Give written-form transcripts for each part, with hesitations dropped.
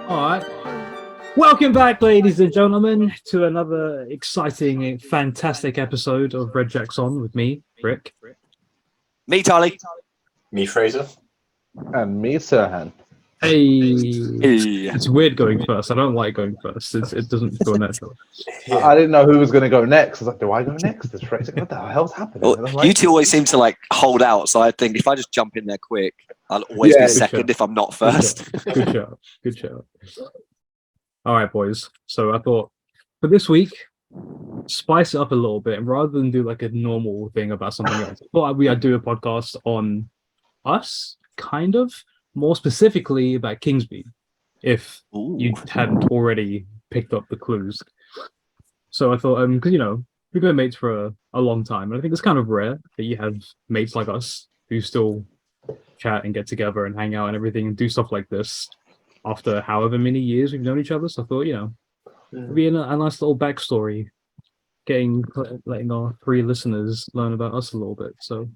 All right. Welcome back, ladies and gentlemen, to another exciting, fantastic episode of Red Jacks On with me, Rick. Me, Charlie. Me, Fraser. And me, Sirhan. Hey. Hey. It's weird going first. I don't like going first. It doesn't feel natural. Yeah. I didn't know who was going to go next. I was like, do I go next? Is Fraser? What the hell's happening? Well, like, you two always seem to like hold out, so I think if I just jump in there quick, I'll always be second if I'm not first. Good show. All right, boys. So I thought for this week, spice it up a little bit, and rather than do like a normal thing about something else, I thought I'd do a podcast on us, kind of more specifically about Kingsmead, if you hadn't already picked up the clues. So I thought, because we've been mates for a long time, and I think it's kind of rare that you have mates like us who still chat and get together and hang out and everything and do stuff like this after however many years we've known each other. So I thought, it'd be a nice little backstory, letting our three listeners learn about us a little bit. So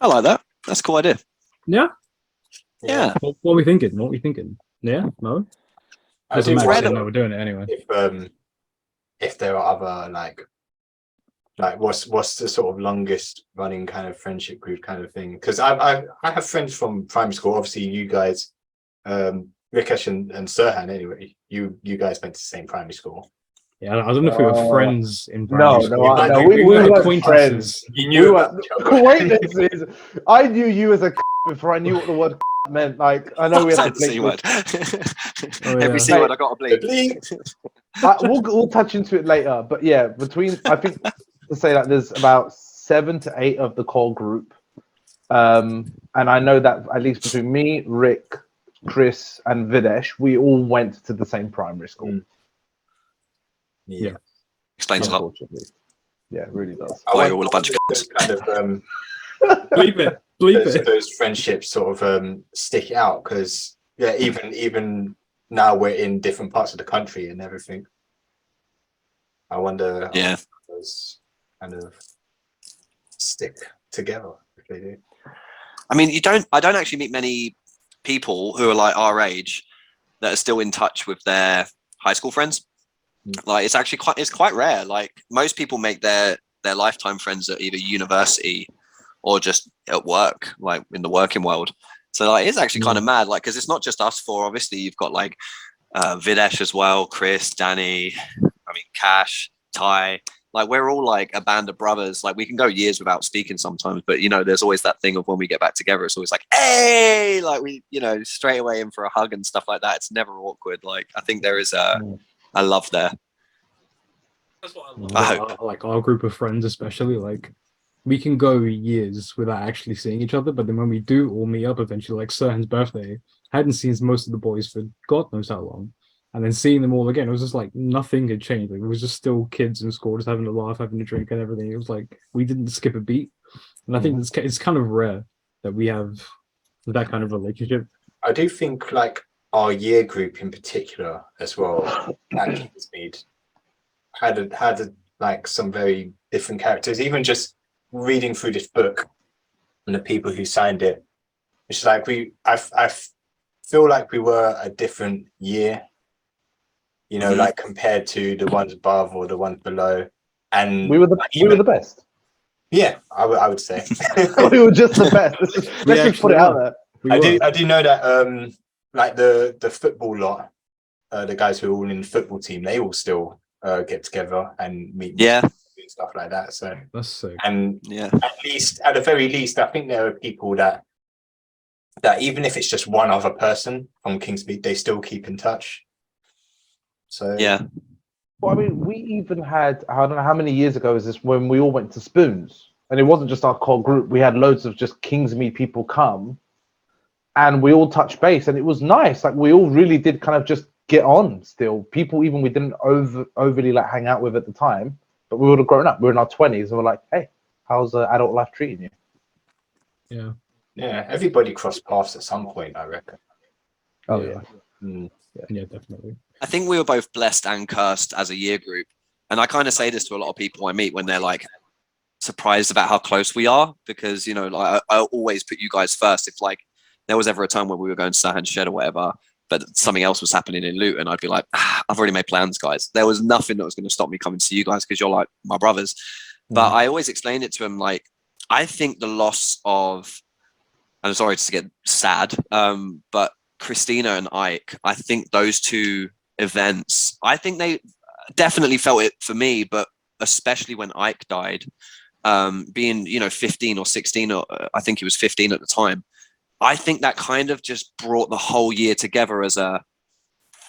I like that. That's a cool idea. Yeah. What are we thinking? Yeah? No? Doesn't matter. No, we're doing it anyway. If there are other like what's the sort of longest running kind of friendship group kind of thing? Because I have friends from primary school. Obviously, you guys, Rikesh and Sirhan. Anyway, you guys went to the same primary school. Yeah, I don't know if we were friends in primary school. No, we were acquaintances. You knew acquaintances. I knew you as a before I knew what the word meant. Like, I know we had the C word. Every C word I got a bleep. We'll touch into it later, but yeah, I think to say that there's about 7 to 8 of the core group, and I know that at least between me, Rick, Chris, and Videsh, we all went to the same primary school. Yeah. Explains a lot. Yeah, it really does. Why you're all a bunch of kind of bleep it. Those friendships sort of stick out because even now we're in different parts of the country and everything. I wonder how those kind of stick together if they do. I mean, I don't actually meet many people who are like our age that are still in touch with their high school friends. Like it's actually quite rare. Like most people make their lifetime friends at either university or just at work, like in the working world. So like it's actually kind of mad, like because it's not just us four. Obviously, you've got like Videsh as well, Chris, Danny, Cash, Ty. Like we're all like a band of brothers. Like we can go years without speaking sometimes, but there's always that thing of when we get back together, it's always like, hey, like we, straight away in for a hug and stuff like that. It's never awkward. Like I think there is a love there. That's what I love. Like our group of friends, especially, like we can go years without actually seeing each other, but then when we do all meet up eventually, like Sirhan's birthday, I hadn't seen most of the boys for God knows how long. And then seeing them all again, it was just like nothing had changed. Like, it was just still kids in school, just having a laugh, having a drink and everything. It was like we didn't skip a beat. And I think it's kind of rare that we have that kind of relationship. I do think like our year group in particular as well at Kingsmead had like some very different characters. Even just reading through this book and the people who signed it, it's like I feel like we were a different year, like compared to the ones above or the ones below. And we were the best. Yeah, I would say we were just the best. Let's just put it out there. I do know that like the football lot, the guys who are all in the football team, they all still get together and meet. And stuff like that. So that's sick. And at the very least, I think there are people that even if it's just one other person from Kingsmead, they still keep in touch. So well, I mean, we even had, I don't know how many years ago is this, when we all went to Spoons, and it wasn't just our core group. We had loads of just Kingsmead people come, and we all touched base, and it was nice. Like we all really did kind of just get on. Still, people even we didn't overly like hang out with at the time. But we would have grown up. We were in our 20s, and we're like, "Hey, how's adult life treating you?" Yeah. Everybody crossed paths at some point, I reckon. Oh yeah. Yeah, definitely. I think we were both blessed and cursed as a year group, and I kind of say this to a lot of people I meet when they're like surprised about how close we are, because like I always put you guys first. If like there was ever a time where we were going to Sirhan's shed or whatever, but something else was happening in Luton, I'd be like, I've already made plans, guys. There was nothing that was going to stop me coming to you guys because you're like my brothers. But I always explained it to him like, I think the loss of, I'm sorry to get sad, but Christina and Ike, I think those two events, I think they definitely felt it for me, but especially when Ike died, being, 15 or 16, or I think he was 15 at the time. I think that kind of just brought the whole year together as a,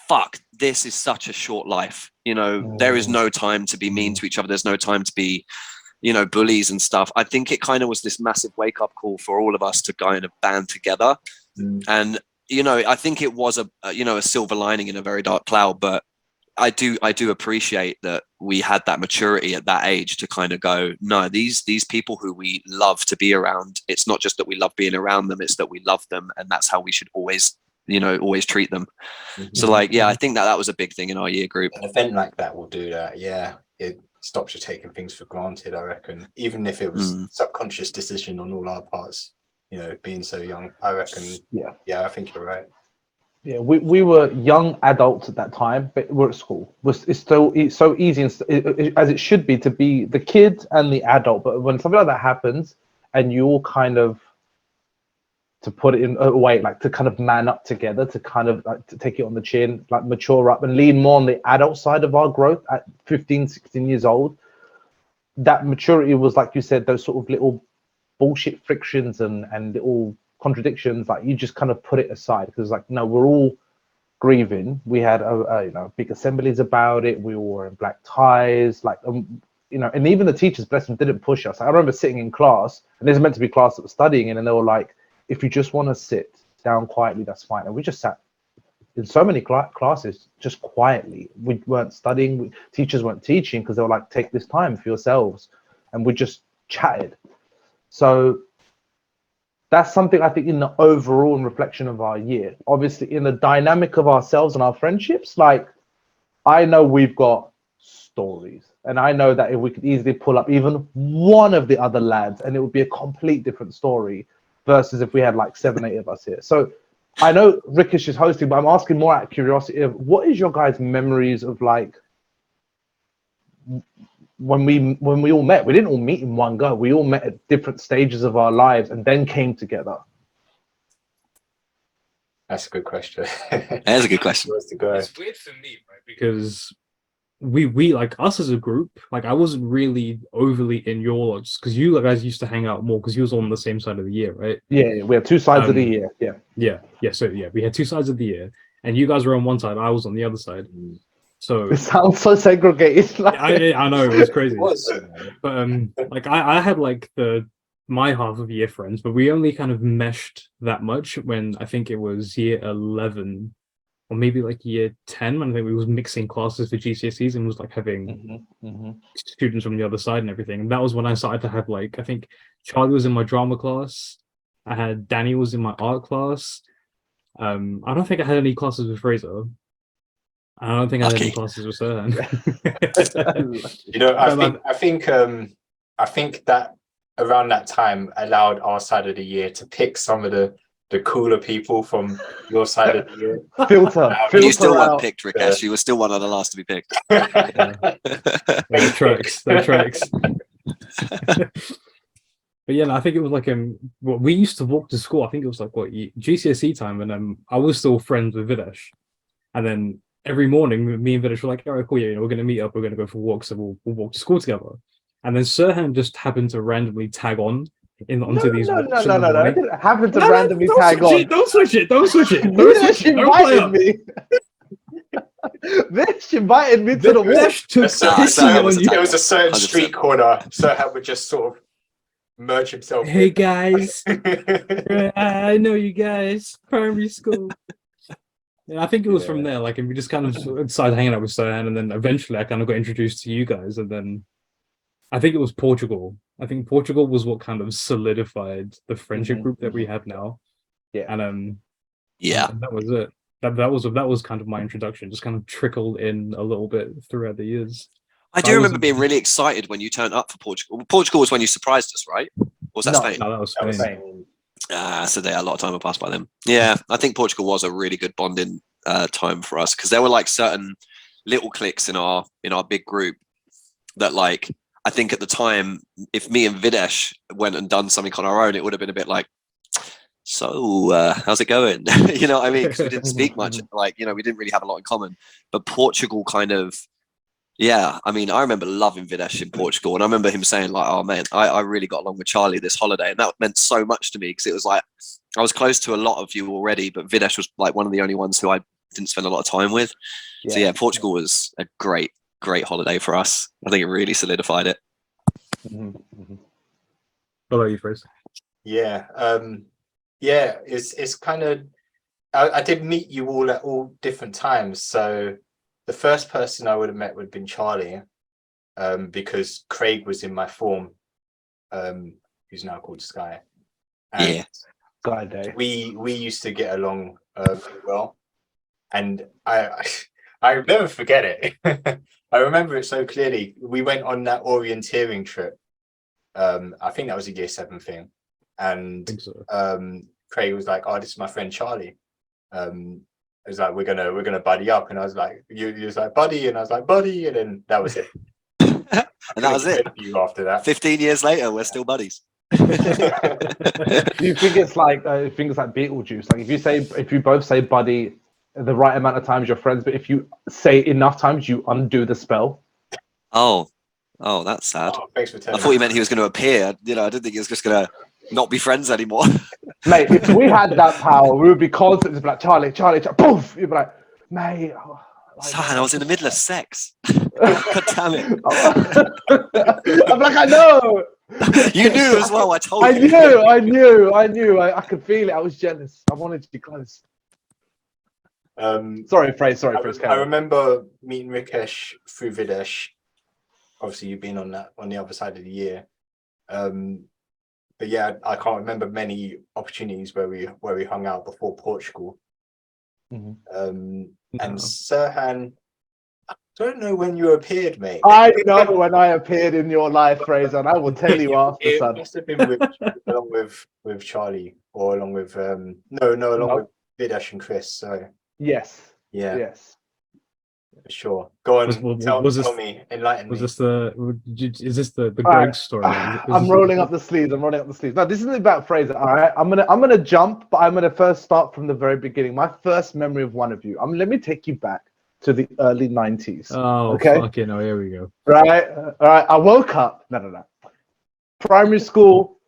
fuck, this is such a short life. There is no time to be mean to each other. There's no time to be, bullies and stuff. I think it kind of was this massive wake up call for all of us to kind of band together. And, I think it was a silver lining in a very dark cloud, but I do appreciate that we had that maturity at that age to kind of go, no, these people who we love to be around, it's not just that we love being around them, it's that we love them, and that's how we should always treat them. So I think that was a big thing in our year group. An event like that will do that. Yeah, it stops you taking things for granted, I reckon, even if it was subconscious decision on all our parts, being so young. I reckon, I think you're right. Yeah, we were young adults at that time, but we're at school. It's so easy, as it should be, to be the kid and the adult. But when something like that happens, and you all kind of, to put it in a way, like to kind of man up together, to kind of like to take it on the chin, like mature up and lean more on the adult side of our growth at 15, 16 years old. That maturity was, like you said, those sort of little bullshit frictions and little contradictions, like you just kind of put it aside, because like, no, we're all grieving. We had big assemblies about it. We were wearing black ties, like and even the teachers, bless them, didn't push us. I remember sitting in class, and this is meant to be class that was studying in, and they were like, if you just want to sit down quietly, that's fine. And we just sat in so many classes just quietly. We weren't studying, teachers weren't teaching, because they were like, take this time for yourselves, and we just chatted. So that's something I think in the overall and reflection of our year. Obviously, in the dynamic of ourselves and our friendships, like, I know we've got stories, and I know that if we could easily pull up even one of the other lads, and it would be a complete different story versus if we had like 7, 8 of us here. So I know Rickish is hosting, but I'm asking more out of curiosity of, what is your guys' memories of like when we all met? We didn't all meet in one go. We all met at different stages of our lives and then came together. That's a good question. That's a good question. It's weird for me, right? Because we like, us as a group, like, I wasn't really overly in your lots, because you guys used to hang out more because you was on the same side of the year, right? Yeah, we had 2 sides of the year. So we had 2 sides of the year, and you guys were on one side, I was on the other side. So it sounds so segregated. Like, I know, it was crazy. But like I had like my half of year friends, but we only kind of meshed that much when I think it was year 11 or maybe like year 10, when I think we was mixing classes for GCSEs and was like having students from the other side and everything. And that was when I started to have, like, I think Charlie was in my drama class, I had Danny was in my art class. I don't think I had any classes with Fraser. I don't think I had any classes with Sirhan. I think that around that time allowed our side of the year to pick some of the cooler people from your side of the year. Filter you still out. weren't picked, Rikesh. You were still one of the last to be picked. Those tracks. But yeah, no, I think it was like we used to walk to school. I think it was like GCSE time, and I was still friends with Videsh, and then every morning me and Videsh were like, all right, cool, yeah, we're gonna meet up, we're gonna go for walks, so we'll walk to school together. And then Sirhan just happened to randomly tag on onto these walks. No, I didn't happen to randomly tag on. Don't switch it. Videsh invited me. Videsh invited me to the walk. It was a certain street corner. Sirhan would just sort of merge himself. Hey guys, I know you guys, primary school. Yeah, I think it was from there, like, and we just kind of started hanging out with Sirhan, and then eventually I kind of got introduced to you guys, and then I think it was Portugal. I think Portugal was what kind of solidified the friendship group that we have now. Yeah, and and that was it. That was kind of my introduction. Just kind of trickled in a little bit throughout the years. I do remember being really excited when you turned up for Portugal. Portugal was when you surprised us, right? Or was that Spain? No, that was Spain. So a lot of time had passed by then. Yeah, I think Portugal was a really good bonding time for us, because there were like certain little cliques in our big group that, like, I think at the time, if me and Videsh went and done something on our own, it would have been a bit like, so how's it going? You know what I mean? Because we didn't speak much, like, you know, we didn't really have a lot in common. But Portugal kind of, yeah, I mean, I remember loving Videsh in Portugal, and I remember him saying like, oh man, I really got along with Charlie this holiday, and that meant so much to me, because it was like I was close to a lot of you already, but Videsh was like one of the only ones who I didn't spend a lot of time with. So yeah, Portugal was a great holiday for us. I think it really solidified it. What about you, Fraser? Yeah, yeah, it's kind of, I did meet you all at all different times. So the first person I would have met would have been Charlie, because Craig was in my form, who's now called Sky. And Yeah. Sky Day. We used to get along very well, and I never forget it. I remember it so clearly. We went on that orienteering trip. I think that was a year 7 thing, and Craig was like, "Oh, this is my friend Charlie." It was like, we're gonna buddy up, and I was like, you was like, buddy, and I was like, buddy, and then that was it. And that was it. You after that, 15 years later, we're still buddies. Do you think it's like Beetlejuice? Like if you both say buddy the right amount of times, you're friends, but if you say enough times, you undo the spell. Oh, that's sad. Oh, thanks for telling I thought you meant he was going to appear. You know, I didn't think he was just going to not be friends anymore. Mate, if we had that power, we would be constantly like, Charlie, poof! You'd be like, mate. Son, I was in the middle of sex. God damn it. I'm like, I know. You knew as well, I told you. I knew. I could feel it. I was jealous. I wanted to be close. Sorry, I remember meeting Rikesh through Videsh. Obviously, you've been on the other side of the year. But yeah, I can't remember many opportunities where we hung out before Portugal. And Sirhan, I don't know when you appeared, mate. I know when I appeared in your life, Fraser, and I will tell you after. It must have been along with Charlie, or along with along with Videsh and Chris. So yes, for sure. Go on, tell me, enlighten me. Is this the Greg story? I'm rolling up the sleeves. No, this isn't about Fraser. All right, I'm gonna jump, but I'm gonna first start from the very beginning. My first memory of one of you. Let me take you back to the early 90s. Oh, okay. Fucking hell, here we go. Right, all right. I woke up. No. Primary school.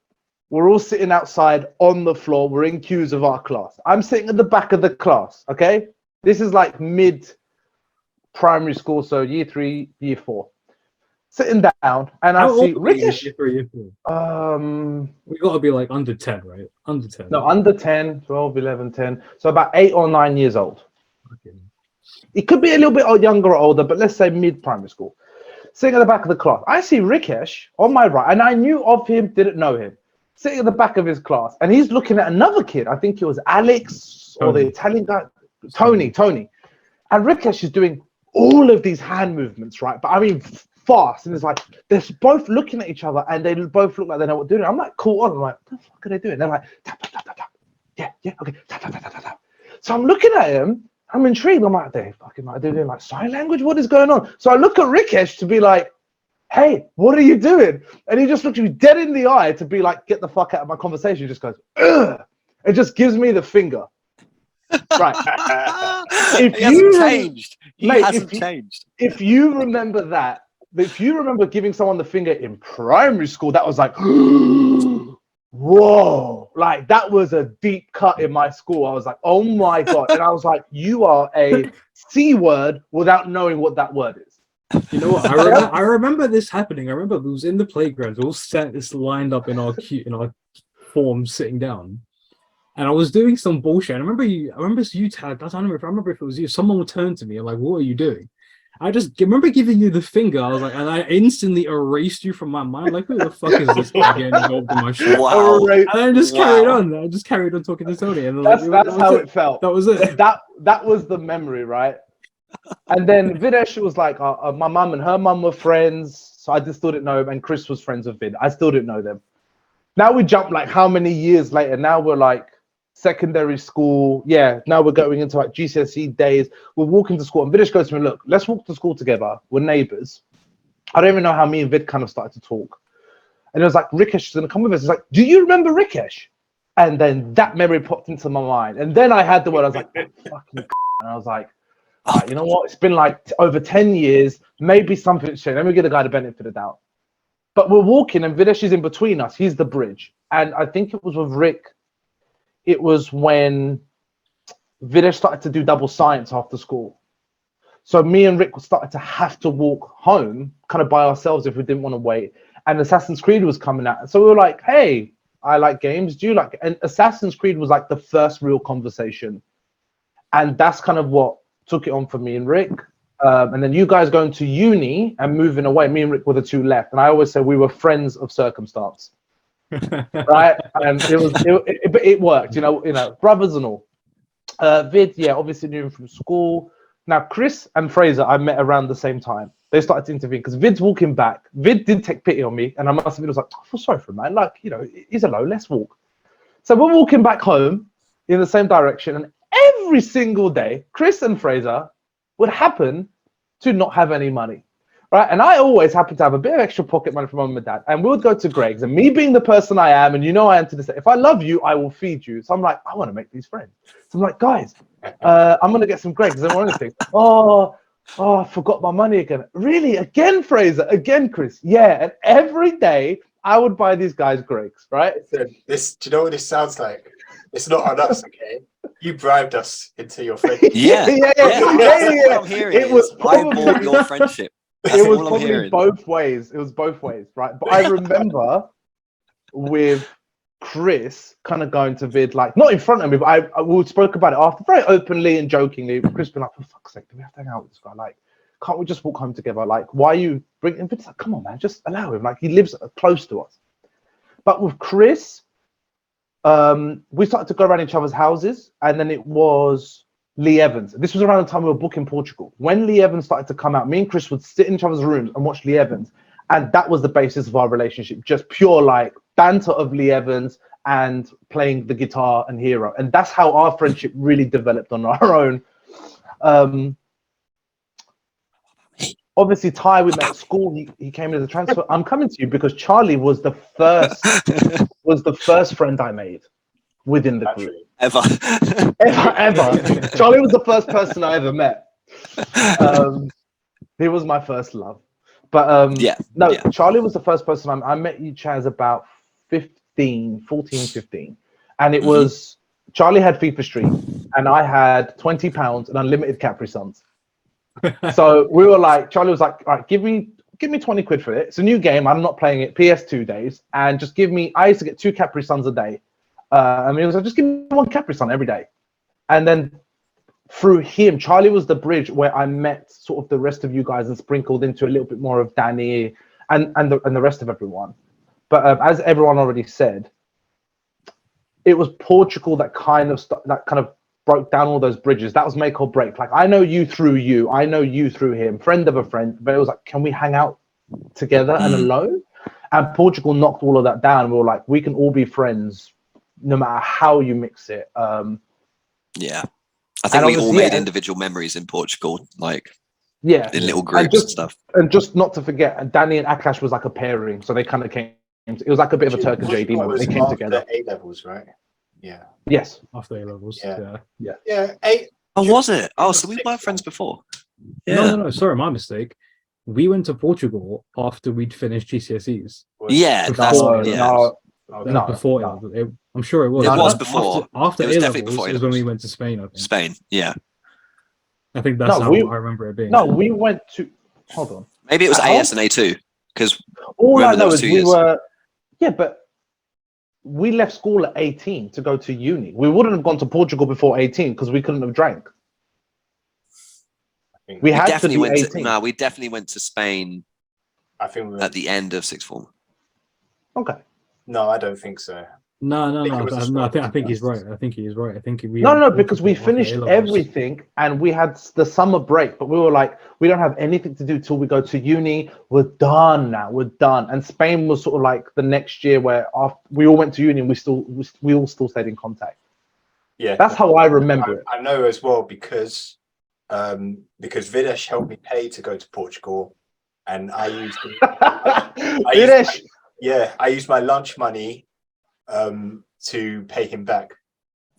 We're all sitting outside on the floor. We're in queues of our class. I'm sitting at the back of the class. Okay, this is like mid primary school, so year 3, year 4. Sitting down, and I see Rikesh. We got to be like under 10, right? Under 10. No, under 10, 12, 11, 10. So about 8 or 9 years old. Okay. It could be a little bit younger or older, but let's say mid-primary school. Sitting at the back of the class. I see Rikesh on my right, and I knew of him, didn't know him. Sitting at the back of his class, and he's looking at another kid. I think it was Alex or the Italian guy, Tony. And Rikesh is doing all of these hand movements, right? But I mean, fast. And it's like, they're both looking at each other, and they both look like they know what they're doing. I'm like, cool on. I'm like, what the fuck are they doing? They're like, tap, tap, tap, tap, tap. Yeah, okay. Tap, tap, tap, tap, tap. So I'm looking at him. I'm intrigued. I'm like, they're doing like sign language? What is going on? So I look at Rikesh to be like, hey, what are you doing? And he just looks at me dead in the eye to be like, get the fuck out of my conversation. He just goes, ugh. It just gives me the finger. Right. He hasn't changed. He hasn't changed. If you remember that, if you remember giving someone the finger in primary school, that was like, whoa, like that was a deep cut in my school. I was like, oh my God. And I was like, you are a C word without knowing what that word is. You know what? I remember this happening. I remember it was in the playground. We all sat lined up in our form, sitting down, and I was doing some bullshit. I remember you tagged. I don't remember if it was you. Someone would turn to me and like, "What are you doing?" I just remember giving you the finger. I was like, and I instantly erased you from my mind. Like, who the fuck is this guy getting involved in my shit? Wow. And I just carried on. I just carried on talking to Tony. And that's how it felt. That was it. That was the memory, right? And then Videsh was like, my mum and her mum were friends, so I just still didn't know him. And Chris was friends with Vid. I still didn't know them. Now we jump like how many years later? Now we're like secondary school. Yeah, now we're going into like GCSE days. We're walking to school, and Vidish goes to me, look, let's walk to school together. We're neighbors. I don't even know how me and Vid kind of started to talk. And it was like, Rikesh is going to come with us. It's like, do you remember Rikesh? And then that memory popped into my mind. And then I had the word, I was like, oh, fucking and I was like, all right, you know what? It's been like over 10 years. Maybe something's changed. Let me give the guy the benefit of the doubt. But we're walking and Videsh is in between us. He's the bridge. And I think it was with Rick. It was when Videsh started to do double science after school. So me and Rick started to have to walk home kind of by ourselves if we didn't want to wait. And Assassin's Creed was coming out. So we were like, hey, I like games. Do you like it? And Assassin's Creed was like the first real conversation. And that's kind of what took it on for me and Rick. And then you guys going to uni and moving away. Me and Rick were the two left. And I always say we were friends of circumstance. Right? And it worked, you know, brothers and all. Vid, yeah, obviously knew him from school. Now, Chris and Fraser, I met around the same time. They started to intervene because Vid's walking back. Vid did take pity on me, and I must have been like, I feel sorry for him, man. Like, you know, he's alone. Let's walk. So we're walking back home in the same direction, and every single day, Chris and Fraser would happen to not have any money, right? And I always happen to have a bit of extra pocket money from mum and dad, and we would go to Greg's. And me being the person I am, and you know I am to this day, if I love you, I will feed you. So I'm like, I want to make these friends. So I'm like, guys, I'm gonna get some Greg's. They want anything. Oh, I forgot my money again. Really? Again, Fraser? Again, Chris? Yeah. And every day I would buy these guys Greg's, right? This, do you know what this sounds like? It's not on us, okay? You bribed us into your friendship. Yeah. I'm hearing It was I bought your friendship. That's it was all I'm probably hearing. both ways. It was both ways, right? But I remember with Chris kind of going to Vid, like not in front of me, but we spoke about it after very openly and jokingly. Chris been like, for fuck's sake, do we have to hang out with this guy? Like, can't we just walk home together? Like, why are you bringing Vid's like, come on, man, just allow him. Like, he lives close to us. But with Chris, we started to go around each other's houses, and then it was Lee Evans. This was around the time we were booking Portugal. When Lee Evans started to come out, me and Chris would sit in each other's rooms and watch Lee Evans. And that was the basis of our relationship, just pure like banter of Lee Evans and playing the guitar and Hero. And that's how our friendship really developed on our own. Obviously, Ty, we met at school. He came in as a transfer. I'm coming to you because Charlie was the first friend I made within the group. Ever. ever. Charlie was the first person I ever met. He was my first love. But Charlie was the first person I met you, Chaz, about 14, 15. And it was, Charlie had FIFA Street and I had £20 and unlimited Capri Suns. So we were like, Charlie was like, all right, give me 20 quid for it. It's a new game. I'm not playing it. PS2 days. And just give me, I used to get 2 Capri Suns a day. I mean, it was like, just give me 1 Capri Sun every day. And then through him, Charlie was the bridge where I met sort of the rest of you guys and sprinkled into a little bit more of Danny and the rest of everyone. But as everyone already said, it was Portugal that kind of broke down all those bridges. That was make or break. Like, I know you through you, I know you through him, friend of a friend. But it was like, can we hang out together and alone? And Portugal knocked all of that down. We were like, we can all be friends, no matter how you mix it. Yeah. I think we all made individual memories in Portugal, like in little groups and stuff. And just not to forget, Danny and Akash was like a pairing, so they kind of came. It was like a bit of a Turk and JD moment. They came together. A levels, right? Yeah. Yes. After A levels. Yeah. Oh, was it? Oh, so we were friends before. Yeah. No. Sorry, my mistake. We went to Portugal after we'd finished GCSEs. Yeah, before. I'm sure it was. It was before. After it was A definitely levels before is when we went to Spain. I think. Spain, yeah. I think that's how I remember it being. No, we went to. Hold on. Maybe it was AS and A2 because all I know is we were. Yeah, but we left school at 18 to go to uni. We wouldn't have gone to Portugal before 18 because we couldn't have drank. We definitely went to Spain. I think at the end of sixth form. Okay. No, I don't think so. No. I think he's right. I think he is right. I think because we finished everything and we had the summer break, but we were like, we don't have anything to do till we go to uni. We're done now. We're done. And Spain was sort of like the next year where after we all went to uni and we all still stayed in contact. Yeah, That's how I remember it. I know as well because Videsh helped me pay to go to Portugal, and I used Videsh. I used my lunch money to pay him back.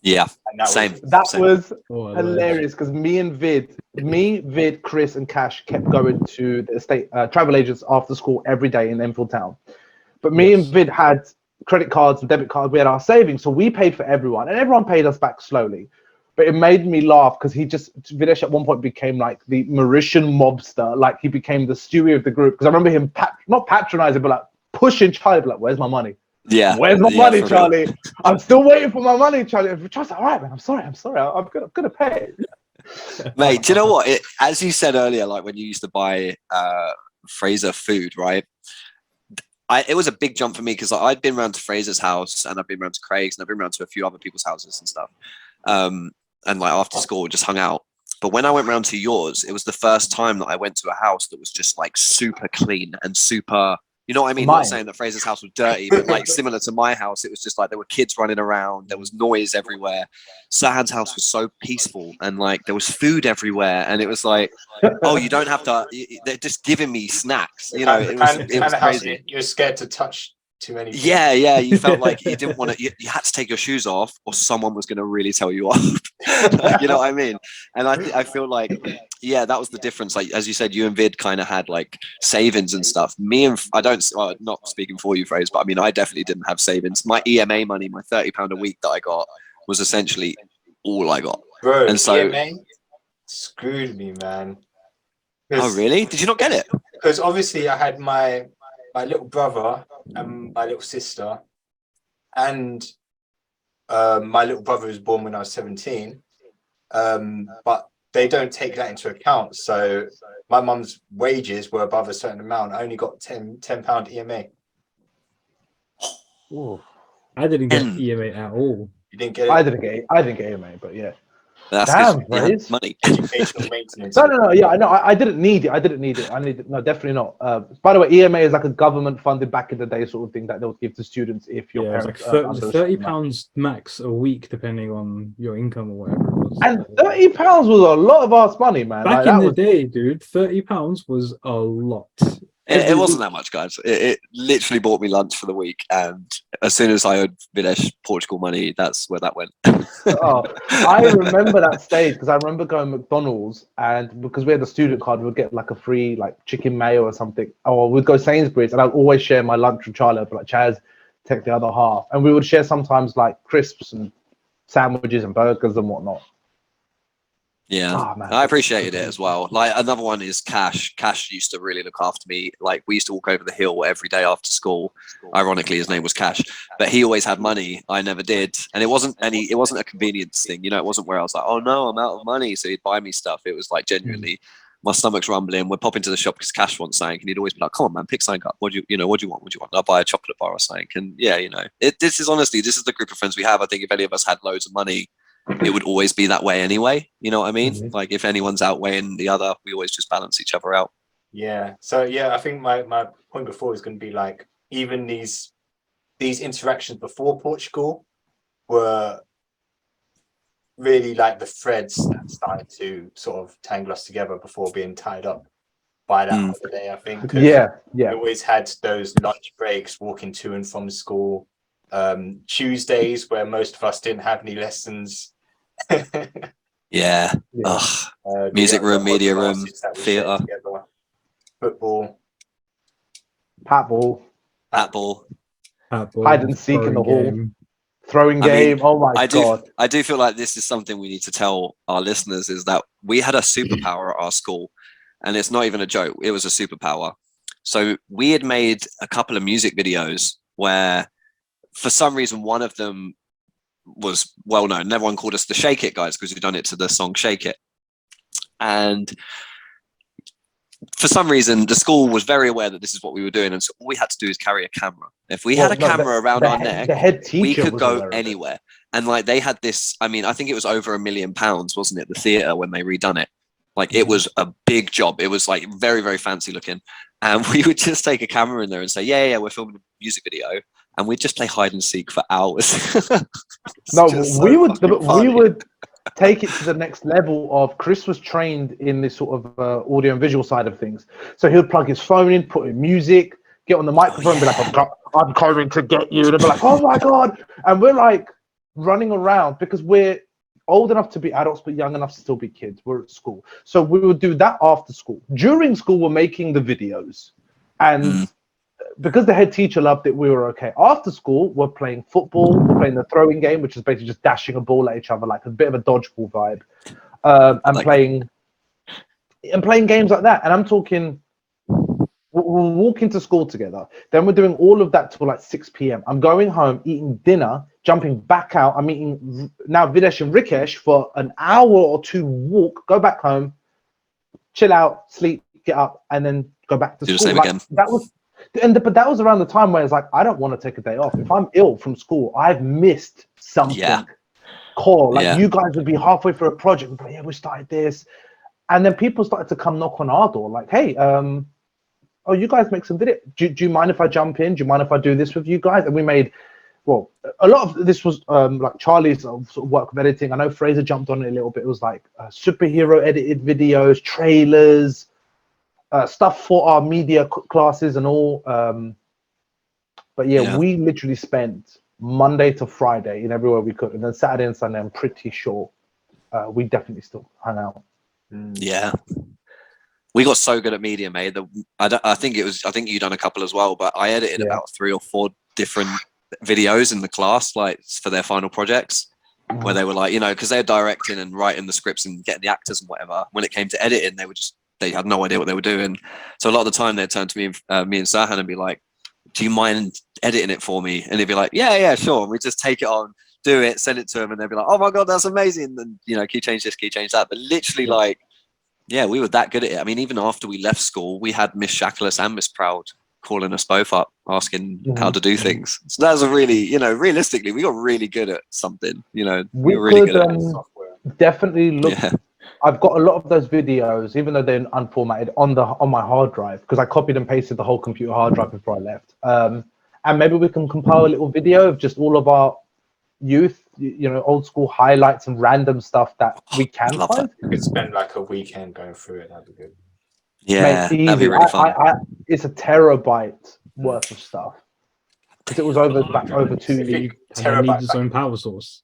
Yeah, And that same. Was Oh, I love it. hilarious because Vid, Chris, and Cash kept going to the estate travel agents after school every day in Enfield Town. But me Yes. and Vid had credit cards and debit cards. We had our savings, so we paid for everyone, and everyone paid us back slowly. But it made me laugh because Videsh at one point became like the Mauritian mobster. Like he became the Stewie of the group. Because I remember him not patronizing, but like pushing Charlie, like, "Where's my money? Yeah. Where's my money, for real. Charlie? I'm still waiting for my money, Charlie." Charlie's like, "All right, man. I'm sorry. I'm gonna pay." Mate, do you know what? As you said earlier, like when you used to buy Fraser food, right? It was a big jump for me because I'd been around to Fraser's house and I've been around to Craig's and I've been around to a few other people's houses and stuff. And like after school, just hung out. But when I went round to yours, it was the first time that I went to a house that was just like super clean and super, you know what I mean? Mine. Not saying that Fraser's house was dirty, but like similar to my house, it was just like there were kids running around, there was noise everywhere. Sahan's house was so peaceful and like there was food everywhere, and it was like, oh, you don't have to. They're just giving me snacks. You know, it was crazy. You're scared to touch too many things. Yeah, you felt like you didn't want to. You had to take your shoes off, or someone was going to really tell you off. You know what I mean? And I feel like, yeah, that was the difference. Like as you said, you and Vid kind of had like savings and stuff. Me and I don't. Well, not speaking for you, Fraser, but I mean, I definitely didn't have savings. My EMA money, my £30 a week that I got, was essentially all I got. Bro, and so EMA screwed me, man. Oh, really? Did you not get it? Because obviously I had my little brother and my little sister, and my little brother was born when I was 17, but they don't take that into account. So my mum's wages were above a certain amount. I only got £10 EMA. Ooh. I didn't get EMA at all. You didn't get it? I didn't get EMA, but yeah. That's Damn, because you had Braze. money. Educational maintenance. No. Yeah, I know. I didn't need it. No, definitely not. By the way, EMA is like a government-funded back in the day sort of thing that they'll give to students if your Yeah, parents it's like £30 max a week, depending on your income or whatever it was. And £30 was a lot of our money, man. Back like, in the day, dude, £30 was a lot. It wasn't that much, guys. It literally bought me lunch for the week, and as soon as I owed Videsh Portugal money, that's where that went. I remember that stage because I remember going to McDonald's, and because we had a student card, we'd get like a free like chicken mayo or something. Or we'd go Sainsbury's, and I'd always share my lunch with Charlie, but like Chaz take the other half, and we would share sometimes like crisps and sandwiches and burgers and whatnot. Yeah, man. I appreciated it as well. Like another one is Cash. Cash used to really look after me. Like we used to walk over the hill every day after school. Ironically, his name was Cash, but he always had money. I never did, and it wasn't a convenience thing. You know, it wasn't where I was like, oh no, I'm out of money, so he'd buy me stuff. It was like genuinely, my stomach's rumbling. We're popping to the shop because Cash wants something, and he'd always be like, come on, man, pick something up. What do you want? I'll buy a chocolate bar or something. And yeah, you know, this is the group of friends we have. I think if any of us had loads of money, it would always be that way anyway. You know what I mean? Like if anyone's outweighing the other, we always just balance each other out. Yeah. So yeah, I think my point before is going to be like, even these interactions before Portugal were really like the threads that started to sort of tangle us together before being tied up by that holiday, I think. Yeah. We always had those lunch breaks, walking to and from school, Tuesdays where most of us didn't have any lessons. Yeah. Music room, media room, theatre, football, pat ball, hide and seek in the game. hall, throwing game. Oh my god! I do feel like this is something we need to tell our listeners, is that we had a superpower at our school, and it's not even a joke. It was a superpower. So we had made a couple of music videos where, for some reason, one of them was well known. Everyone called us the Shake It guys because we'd done it to the song Shake It. And for some reason, the school was very aware that this is what we were doing. And so all we had to do is carry a camera. If we had a camera around our neck, the head teacher we could go anywhere. And like they had this, I mean, I think it was over £1 million, wasn't it? The theatre when they redone it. Like it was a big job. It was like very, very fancy looking. And we would just take a camera in there and say, yeah, we're filming a music video. and we'd just play hide and seek for hours. No, Just so we would fucking funny. take it to the next level of Chris was trained in this sort of audio and visual side of things. So he would plug his phone in, put in music, get on the microphone, and be like, I'm coming to get you. And they'd be like, oh my God. And we're like running around because we're old enough to be adults, but young enough to still be kids. We're at school. So we would do that after school. During school, we're making the videos. And because the head teacher loved it, we were okay. After school, we're playing football. We're playing the throwing game, which is basically just dashing a ball at each other, like a bit of a dodgeball vibe, and playing games like that. And I'm talking, we'll walk into school together. Then we're doing all of that till like 6 p.m. I'm going home, eating dinner, jumping back out. I'm meeting now Videsh and Rikesh for an hour or two walk, go back home, chill out, sleep, get up, and then go back to Do school. the same again. But that was around the time where it's like, I don't want to take a day off. If I'm ill from school, I've missed something core. Like you guys would be halfway through a project, we'd be like, yeah, we started this. And then people started to come knock on our door, like, hey, oh, you guys make some video. Do you mind if I jump in? Do you mind if I do this with you guys? And we made, well, a lot of this was like Charlie's sort of work with editing. I know Fraser jumped on it a little bit. It was like superhero edited videos, trailers, stuff for our media classes and all. But yeah, we literally spent Monday to Friday in everywhere we could. And then Saturday and Sunday, I'm pretty sure we definitely still hung out. Yeah. We got so good at media, mate. I think you done a couple as well, but I edited about 3 or 4 different videos in the class, like for their final projects, where they were like, you know, because they're directing and writing the scripts and getting the actors and whatever. When it came to editing, they had no idea what they were doing. So a lot of the time they'd turn to me and Sahan and be like, do you mind editing it for me? And they'd be like, yeah, sure. And we just take it on, do it, send it to them, and they'd be like, oh my God, that's amazing. And then, you know, can you change this, can you change that? But literally like, yeah, we were that good at it. I mean, even after we left school, we had Miss Shackles and Miss Proud calling us both up, asking how to do things. So that was a really, you know, realistically, we got really good at something. You know, we were really good at software. Definitely look. Yeah. I've got a lot of those videos, even though they're unformatted, on my hard drive because I copied and pasted the whole computer hard drive before I left. And maybe we can compile a little video of just all of our youth, you know, old school highlights and random stuff that we can find. We could spend like a weekend going through it. That'd be good. Yeah, mate, that'd be really fun. It's a terabyte worth of stuff. Because it was over 2 years. Terabyte needs its own power source.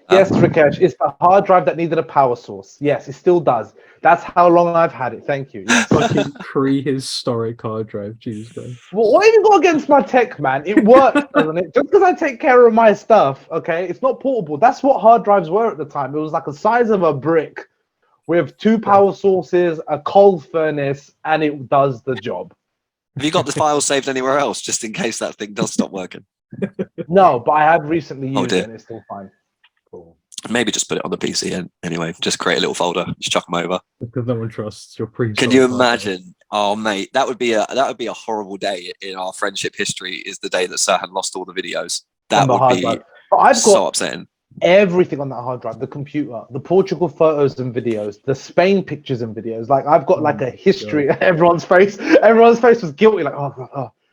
Yes, Rikesh, it's the hard drive that needed a power source. Yes, it still does. That's how long I've had it. Thank you. Yes. Fucking prehistoric hard drive. Jesus Christ. Well, what have you got against my tech, man? It works, doesn't it? Just because I take care of my stuff, okay? It's not portable. That's what hard drives were at the time. It was like the size of a brick with 2 power sources, a coal furnace, and it does the job. Have you got the file saved anywhere else, just in case that thing does stop working? No, but I have recently used it, and it's still fine. Cool. Maybe just put it on the PC anyway. Just create a little folder. Just chuck them over. Because no one trusts your pre. Can you imagine? Oh, mate, that would be a horrible day in our friendship history. Is the day that Sahan lost all the videos. That would be so upsetting. Everything on that hard drive: the computer, the Portugal photos and videos, the Spain pictures and videos. Like I've got like a history. Everyone's face was guilty. Like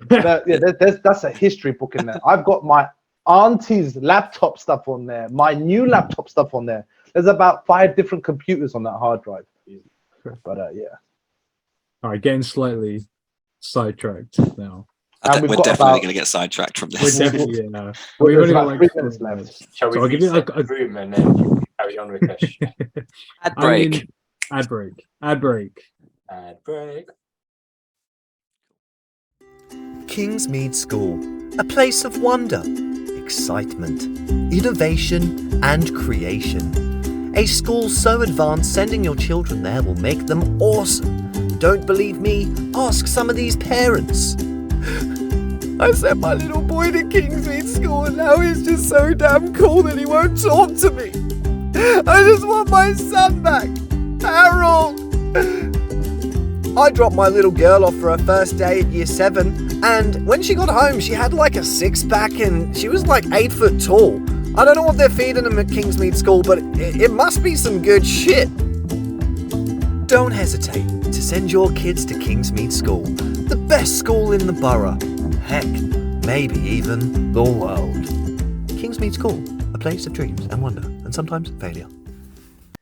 that's a history book in there. I've got my auntie's laptop stuff on there, my new laptop stuff on there. There's about 5 different computers on that hard drive. But yeah. All right, getting slightly sidetracked now. We're definitely going to get sidetracked from this. We're definitely, we've only got like 3 minutes left. Shall we give you a room and then carry on, Rikesh? Ad break. Ad break. Ad break. Ad break. Kingsmead School, a place of wonder, excitement, innovation and creation. A school so advanced sending your children there will make them awesome. Don't believe me? Ask some of these parents. I sent my little boy to Kingsmead School and now he's just so damn cool that he won't talk to me. I just want my son back. Harold! I dropped my little girl off for her first day at year 7, and when she got home, she had like a 6-pack and she was like 8 foot tall. I don't know what they're feeding them at Kingsmead School, but it must be some good shit. Don't hesitate to send your kids to Kingsmead School, the best school in the borough. Heck, maybe even the world. Kingsmead School, a place of dreams and wonder, and sometimes failure.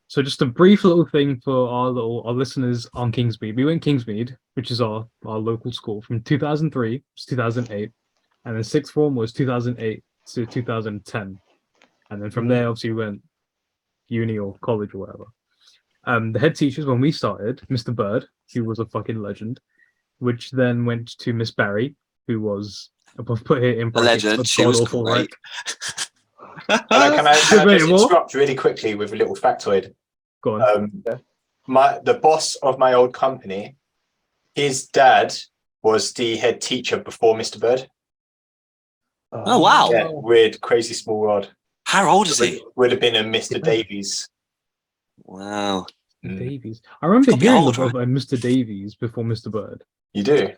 So just a brief little thing for our listeners on Kingsmead. We went Kingsmead, which is our local school, from 2003 to 2008, and then sixth form was 2008 to 2010, and then from there obviously we went uni or college or whatever. The head teachers when we started, Mr. Bird, who was a fucking legend, which then went to Miss Barry, who was above put here in A legend. She was awful, great. Can I Wait, just what? interrupt really quickly with a little factoid? Go on. The boss of my old company, his dad was the head teacher before Mr. Bird. Oh, wow. Yeah, weird, crazy small world. How old is he? Would have been a Mr. Davies. Wow. Davies. I remember Gotta be hearing old, of Mr. Davies before Mr. Bird. You do?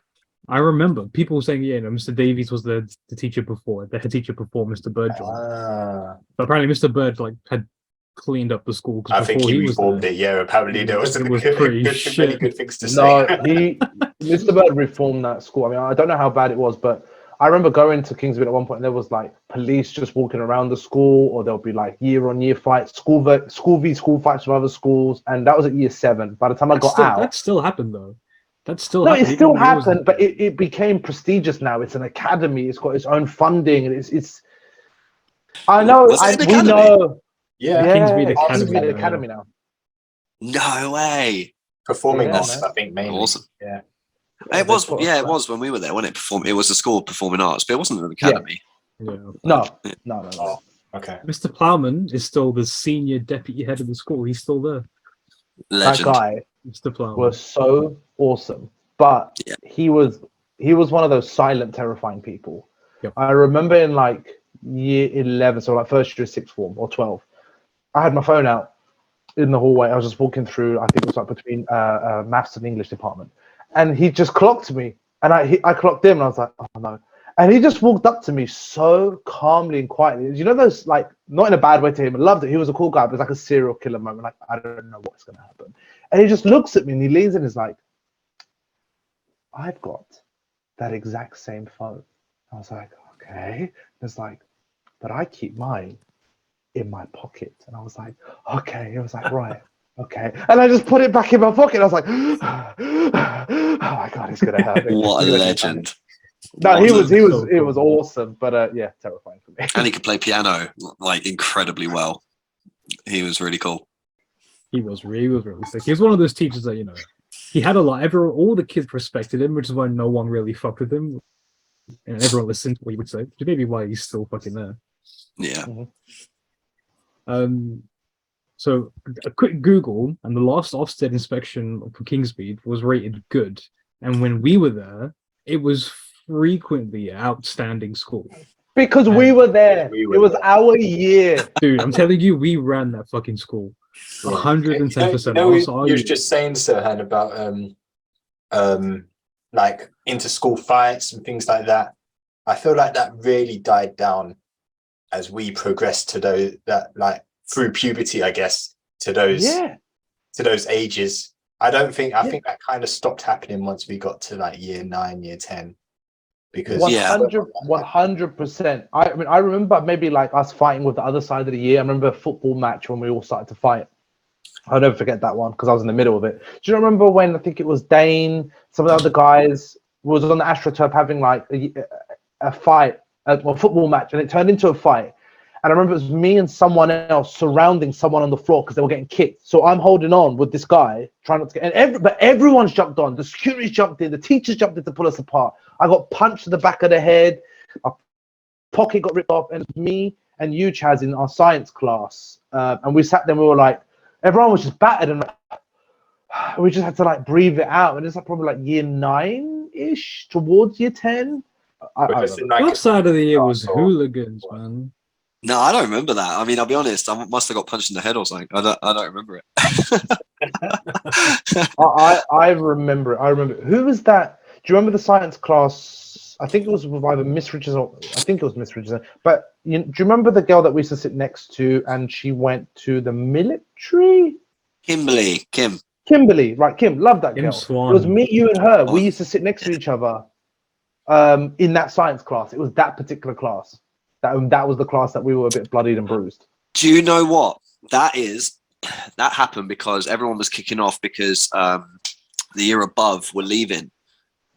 I remember people saying, yeah, no, Mr. Davies was the teacher before, the head teacher before Mr. Bird joined. But apparently Mr. Bird had cleaned up the school. I think he was reformed there, it. Yeah, apparently there was it was good, pretty many shit. good things to No, say. Mr. Bird reformed that school. I mean, I don't know how bad it was, but I remember going to Kingsmead at one point and there was like police just walking around the school, or there'll be like year-on-year fights, school v school fights with other schools, and that was at year 7. By the time I got out, that still happened though. That still no, happened. it still happened, but it became prestigious now. It's an academy. It's got its own funding, and it's. I know. Was it an We academy? know. Yeah, Kingsmead Kingsmead Academy, Academy now. No way. performing Yeah, arts, man. I think mainly. Awesome. Yeah. It was, they've got yeah, a- it was when we were there, wasn't it? It was a school of performing arts, but it wasn't an academy. Yeah. No. Oh, okay. Mr. Plowman is still the senior deputy head of the school. He's still there. Legend. That guy Mr. Plowman. was so awesome, but Yeah. he was one of those silent, terrifying people. Yep. I remember in like year 11, so like first year sixth form or 12, I had my phone out in the hallway. I was just walking through. I think it was like between maths and English department, and he just clocked me, and I clocked him, and I was like, oh no. And he just walked up to me so calmly and quietly. You know those, like, not in a bad way to him. I loved it. He was a cool guy, but it was like a serial killer moment. Like, I don't know what's going to happen. And he just looks at me and he leans in and is like, I've got that exact same phone. I was like, okay. It's like, but I keep mine in my pocket. And I was like, okay. He was like, right. Okay. And I just put it back in my pocket. I was like, oh my God, it's going to hurt me. What a legend. No, he was So it was cool. awesome, but yeah, terrifying for me. And he could play piano like incredibly well. He was really cool. He was really sick. He was one of those teachers that, he had a lot. All the kids respected him, which is why no one really fucked with him. And everyone listened to what he would say, which is maybe why he's still fucking there. Yeah. So a quick Google, and the last Ofsted inspection for Kingsmead was rated good. And when we were there, it was frequently outstanding school. Because we were there. It was our year. Dude, I'm telling you, we ran that fucking school. 110%. You were just saying, Sirhan, about like inter-school fights and things like that. I feel like that really died down as we progressed to those through puberty, I guess, to those ages. I think that kind of stopped happening once we got to like year 9, year 10. Because 100%. I mean, I remember maybe like us fighting with the other side of the year. I remember a football match when we all started to fight. I'll never forget that one because I was in the middle of it. Do you remember when I think it was Dane, some of the other guys was on the AstroTurf having like a fight, a football match, and it turned into a fight. And I remember it was me and someone else surrounding someone on the floor because they were getting kicked. So I'm holding on with this guy, trying not to get. But everyone's jumped on. The security jumped in. The teachers jumped in to pull us apart. I got punched in the back of the head. My pocket got ripped off. And me and you, Chaz, in our science class. And we sat there and we were like, everyone was just battered. And we just had to like breathe it out. And it's like probably like year 9-ish towards year 10. That side of the year was hooligans, man. No, I don't remember that. I mean, I'll be honest. I must have got punched in the head or something. I don't remember it. I remember it. I remember it. Who was that? Do you remember the science class? I think it was with either Miss Richards or I think it was Miss Richards. But do you remember the girl that we used to sit next to and she went to the military? Kimberly. Kimberly, right? Kim, love that Kim girl. Swan. It was me, you, and her. We used to sit next to each other. in that science class. It was that particular class. That was the class that we were a bit bloodied and bruised. Do you know what that is? That happened because everyone was kicking off because the year above were leaving.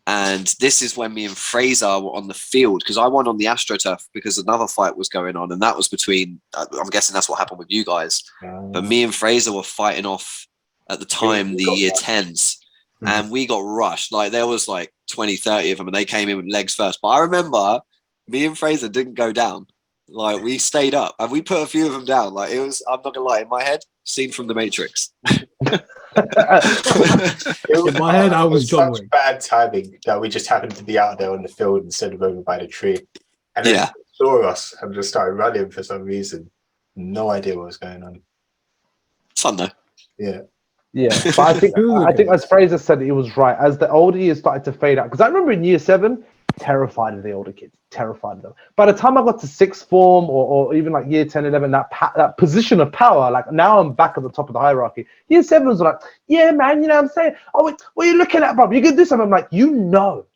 And this is when me and Fraser were on the field, because I won on the AstroTurf because another fight was going on, and that was between, I'm guessing that's what happened with you guys. But me and Fraser were fighting off at the time, the year 10s, and we got rushed. Like there was like 20, 30 of them, and they came in with legs first. But I remember me and Fraser didn't go down. Like we stayed up and we put a few of them down. Like it was, I'm not gonna lie, in my head, scene from The Matrix. In my head, I was John such Wick. bad timing that we just happened to be out there on the field instead of over by the tree. And then Yeah. saw us and just started running for some reason. No idea what was going on. Fun though. Yeah. Yeah, but I think as Fraser said, he was right. As the older years started to fade out, because I remember in year 7, terrified of the older kids, terrified of them. By the time I got to sixth form or even like year 10, 11, that position of power, like now I'm back at the top of the hierarchy. Year 7 was like, yeah, man, you know what I'm saying? Oh, wait, what are you looking at, bro? You can do something. I'm like, you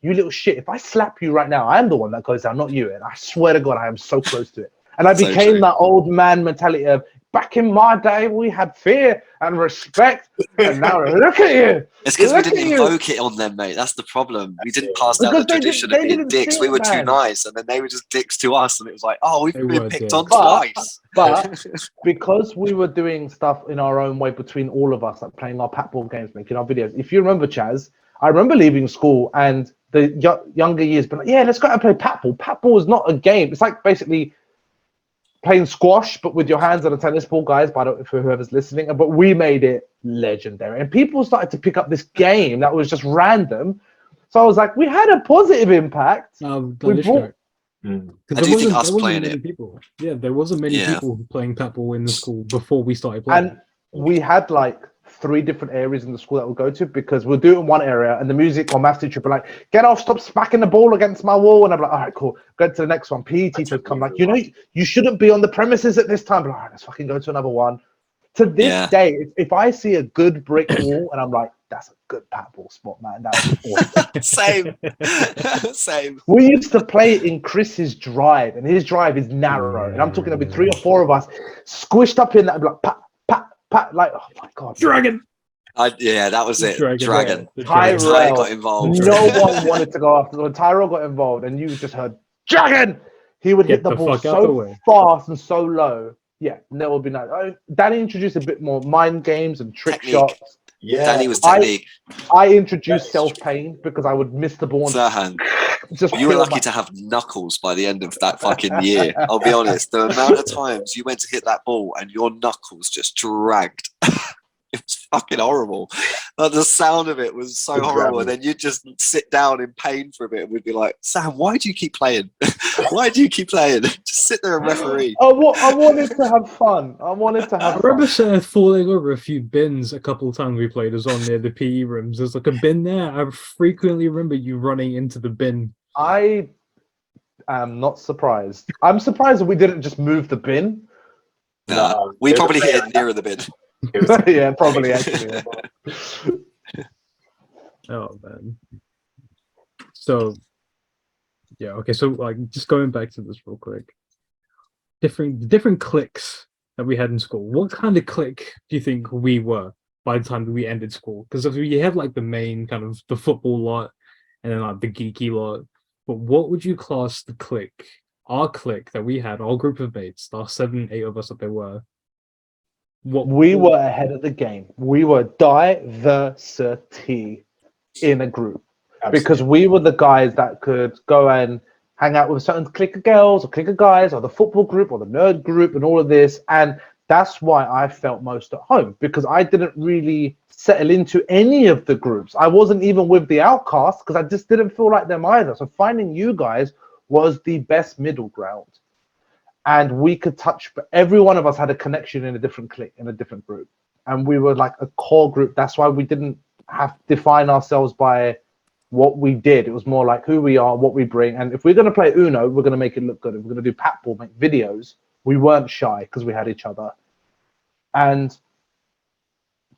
little shit. If I slap you right now, I'm the one that goes down, not you. And I swear to God, I am so close to it. And I So became true. that old man mentality of, back in my day, we had fear and respect, and now look at you. It's because we Look didn't at you. invoke it on them, mate. That's the problem. We didn't pass down Because the tradition of they being didn't dicks. see We it, were too man. nice, and then they were just dicks to us, and it was like, oh, we've They been were picked dicks. on But- twice. But because we were doing stuff in our own way between all of us, like playing our patball games, making our videos. If you remember, Chaz, I remember leaving school and the younger years, but like, yeah, let's go out and play patball. Patball is not a game. It's like basically playing squash, but with your hands on a tennis ball, guys, for whoever's listening. But we made it legendary. And people started to pick up this game that was just random. So I was like, we had a positive impact. That We is brought- true. I do think us playing many it- people. Yeah, there wasn't many Yeah. people playing Patball in the school before we started playing. And we had like 3 different areas in the school that we'll go to, because we'll do it in one area and the music or math teacher would be like, get off, stop smacking the ball against my wall. And I'm like, all right, cool. Go to the next one. PE teacher would come like, you know, you shouldn't be on the premises at this time. But all right, let's fucking go to another one. To this Yeah. day, if I see a good brick wall and I'm like, that's a good patball spot, man. That was awesome. Same. Same. We used to play it in Chris's drive, and his drive is narrow. And I'm talking about 3 or 4 of us squished up in that, like, pat, pat, pat, like, oh my God. Dragon. Yeah, that was it. Dragon. Dragon. The Tyrell. dragon. Ty got involved. No one wanted to go after. When Tyrell got involved, and you just heard dragon, he would Get hit the the ball fuck out the so way. fast and so low. Yeah, that would be nice. Danny introduced a bit more mind games and trick Technique. shots. Yeah. Danny was technique. I introduced That's self pain because I would miss the ball and Zahan. just You were feel lucky my- to have knuckles by the end of that fucking year. I'll be honest. The amount of times you went to hit that ball and your knuckles just dragged. It was fucking horrible. Like, the sound of it was so The horrible. And gravel. then you'd just sit down in pain for a bit and we'd be like, Sam, why do you keep playing? Why do you keep playing? Just sit there and referee. I wanted to have fun. I wanted to I have remember fun. falling over a few bins a couple of times we played us on near the PE rooms. There's like a bin there. I frequently remember you running into the bin. I am not surprised. I'm surprised that we didn't just move the bin. Nah, we There's a probably hit player- it near the bin. It was- Yeah, probably actually. Oh man. So yeah, okay, so like just going back to this real quick. Different cliques that we had in school. What kind of clique do you think we were by the time that we ended school? Because you have like the main kind of the football lot and then like the geeky lot. But what would you class the clique? Our clique that we had, our group of mates, our 7, 8 of us that there were. We were ahead of the game. We were diversity in a group because we were the guys that could go and hang out with a certain clique of girls or clique of guys or the football group or the nerd group and all of this. And that's why I felt most at home, because I didn't really settle into any of the groups. I wasn't even with the outcasts because I just didn't feel like them either. So finding you guys was the best middle ground. And we could touch, but every one of us had a connection in a different clique, in a different group. And we were like a core group. That's why we didn't have to define ourselves by what we did. It was more like who we are, what we bring. And if we're going to play Uno, we're going to make it look good. If we're going to do patball, make videos, we weren't shy because we had each other. And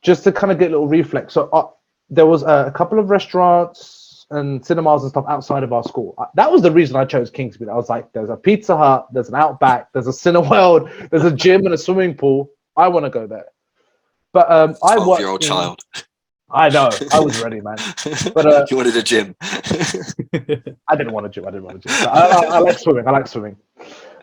just to kind of get a little reflex. So there was a couple of restaurants and cinemas and stuff outside of our school. That was the reason I chose Kingsmead. I was like, there's a Pizza Hut, there's an Outback, there's a Cineworld, there's a gym and a swimming pool. I want to go there. But I 12-year-old child. I know, I was ready, man. But you wanted a gym. I didn't want a gym. I like swimming. I like swimming.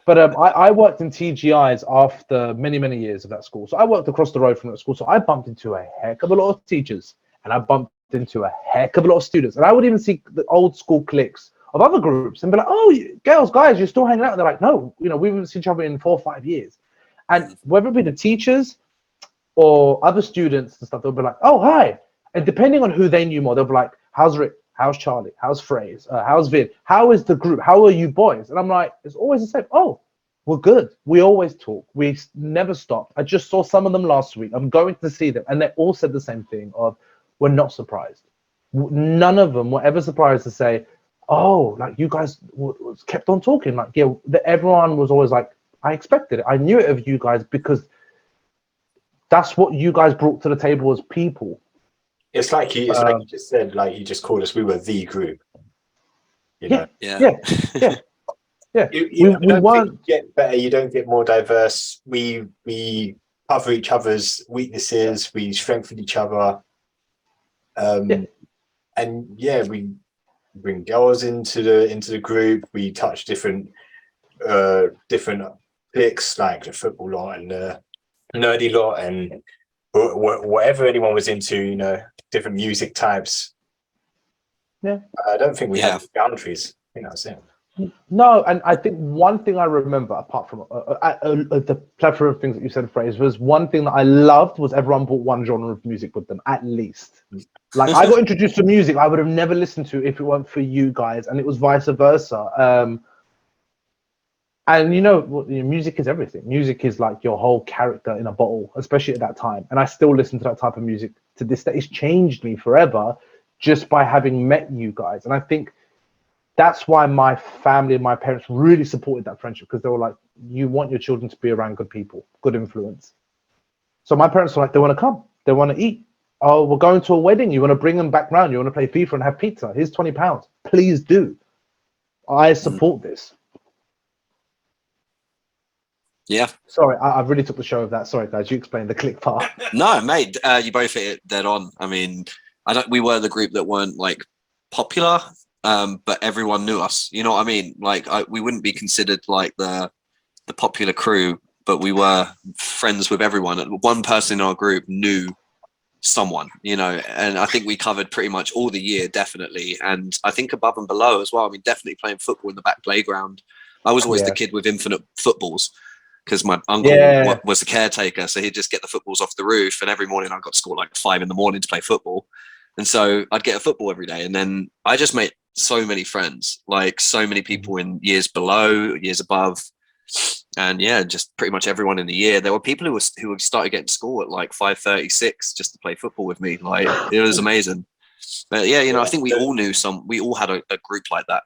But I worked in TGI's after many, many years of that school. So I worked across the road from that school. So I bumped into a heck of a lot of teachers, and I bumped into a heck of a lot of students. And I would even see the old school cliques of other groups and be like, oh, girls, guys, you're still hanging out. And they're like, no, we haven't seen each other in 4 or 5 years. And whether it be the teachers or other students and stuff, they'll be like, oh, hi. And depending on who they knew more, they'll be like, how's Rick? How's Charlie? How's Phrase? How's Vid? How is the group? How are you boys? And I'm like, it's always the same. Oh, we're good. We always talk. We never stop. I just saw some of them last week. I'm going to see them. And they all said the same thing of, we're not surprised. None of them were ever surprised to say, oh, like you guys kept on talking. Like, yeah, everyone was always like, I expected it. I knew it of you guys because that's what you guys brought to the table as people. It's like you just said, like you just called us. We were the group. You know? Yeah. You don't get better. You don't get more diverse. We cover each other's weaknesses. We strengthen each other. And we bring girls into the group. We touch different cliques, like the football lot and the nerdy lot, and whatever anyone was into. Different music types. Yeah, I don't think we have boundaries. I think that's it. No, and I think one thing I remember, apart from the plethora of things that you said, Phrase, was one thing that I loved was everyone brought one genre of music with them, at least. Like, I got introduced to music I would have never listened to if it weren't for you guys, and it was vice versa. And music is everything. Music is like your whole character in a bottle, especially at that time. And I still listen to that type of music to this day. It's changed me forever just by having met you guys. And I think that's why my family and my parents really supported that friendship, because they were like, you want your children to be around good people, good influence. So my parents were like, they want to come, they want to eat. Oh, we're going to a wedding. You want to bring them back round. You want to play FIFA and have pizza. Here's £20. Please do. I support this. Yeah. Sorry, I really took the show of that. Sorry, guys, you explained the click part. No, mate, you both hit it dead on. I mean, we were the group that weren't like popular, but everyone knew us. You know what I mean? Like, we wouldn't be considered like the popular crew, but we were friends with everyone. One person in our group knew someone, and I think we covered pretty much all the year, definitely. And I think above and below as well. I mean, definitely playing football in the back playground. I was always the kid with infinite footballs, because my uncle was the caretaker, so he'd just get the footballs off the roof, and every morning I got to school like 5 a.m. to play football, and so I'd get a football every day, and then I just made so many friends, like so many people in years below, years above, and just pretty much everyone in the year. There were people who started getting to school at like 5:36 just to play football with me. Like, it was amazing. But I think we all knew we all had a group like that.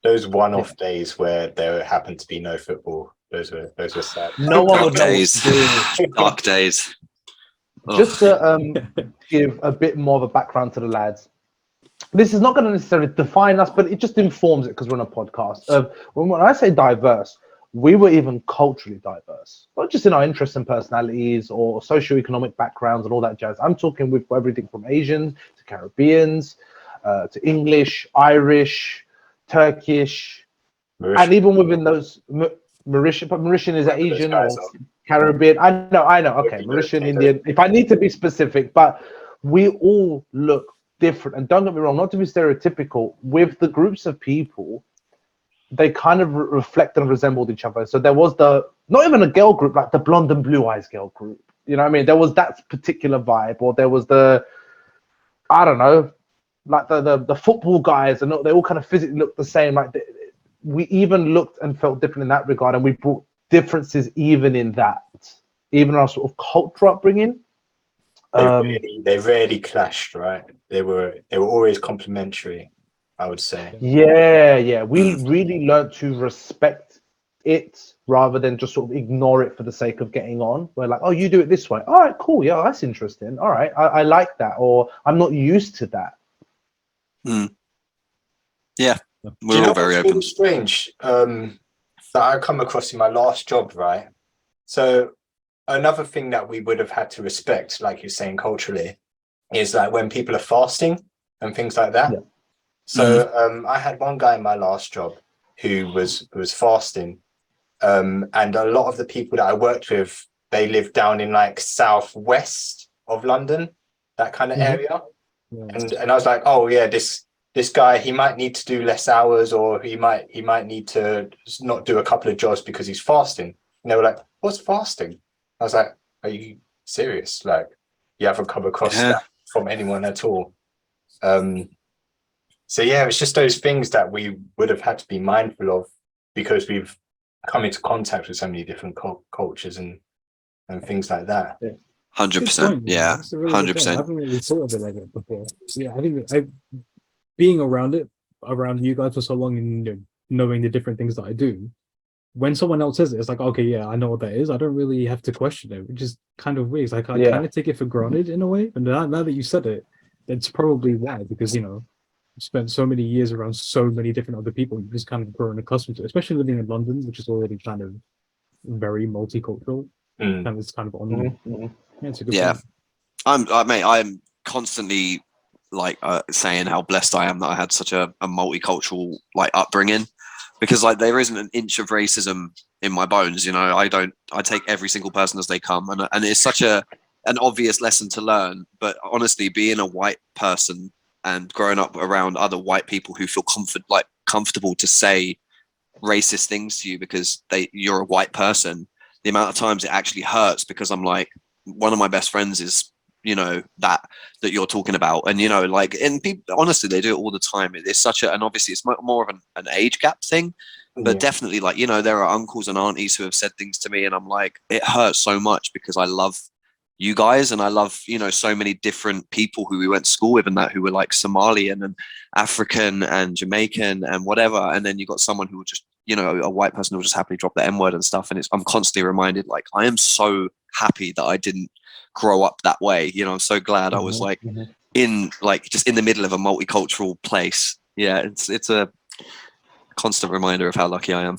Those one-off days where there happened to be no football. Those were sad. No one would Dark days. Just to give a bit more of a background to the lads. This is not going to necessarily define us, but it just informs it because we're on a podcast. When I say diverse, we were even culturally diverse, not just in our interests and personalities or socioeconomic backgrounds and all that jazz. I'm talking with everything from Asians to Caribbeans to English, Irish, Turkish, and even within those. Mauritian, but Mauritian is Asian or Caribbean. I know. Okay, Mauritian, Indian. If I need to be specific, but we all look different. And don't get me wrong, not to be stereotypical, with the groups of people, they kind of reflect and resembled each other. So there was not even a girl group, like the blonde and blue eyes girl group. You know what I mean? There was that particular vibe, or there was I don't know, like the football guys, and they all kind of physically looked the same. Like we even looked and felt different in that regard, and we brought differences even in that, even our sort of cultural upbringing. They rarely clashed, right? They were always complementary, I would say. Yeah. We really learned to respect it rather than just sort of ignore it for the sake of getting on. We're like, oh, you do it this way. All right, cool. Yeah, that's interesting. All right, I like that, or I'm not used to that. Yeah, Do we're you all know very what's open. really strange? That I come across in my last job, right? So another thing that we would have had to respect, like you're saying, culturally, is like when people are fasting and things like that. Yeah. So I had one guy in my last job who was fasting, and a lot of the people that I worked with, they lived down in like southwest of London, that kind of area. Yeah. And I was like, oh yeah, this guy, he might need to do less hours, or he might need to not do a couple of jobs because he's fasting. And they were like, what's fasting? I was like, are you serious? Like, you haven't come across Yeah. that from anyone at all. So yeah, it's just those things that we would have had to be mindful of because we've come into contact with so many different cultures and things like that. 100%. Yeah, That's a really good point. I 100%. haven't really thought of it like that before. Yeah, I think being around you guys for so long and knowing the different things that I do, when someone else says it, it's like, okay, yeah, I know what that is. I don't really have to question it, which is kind of weird. It's like I kind of take it for granted in a way. And now that you said it, it's probably why, because you spent so many years around so many different other people, you just kind of grown accustomed to it, especially living in London, which is already kind of very multicultural. And it's kind of on. Yeah, it's a good Yeah. point. I'm constantly like saying how blessed I am that I had such a multicultural like upbringing, because like there isn't an inch of racism in my bones. I take every single person as they come, and it's such an obvious lesson to learn. But honestly, being a white person and growing up around other white people who feel comfortable to say racist things to you because you're a white person, the amount of times it actually hurts, because I'm like, one of my best friends is that you're talking about, and and people, honestly, they do it all the time. It's such and obviously it's more of an age gap thing, but definitely there are uncles and aunties who have said things to me and I'm like, it hurts so much because I love you guys and I love so many different people who we went to school with and that, who were like Somalian and African and Jamaican and whatever, and then you got someone who would just a white person who will just happily drop the N-word and stuff, and I'm constantly reminded, like, I am so happy that I didn't grow up that way. I'm so glad I was like in just in the middle of a multicultural place. Yeah, it's a constant reminder of how lucky I am.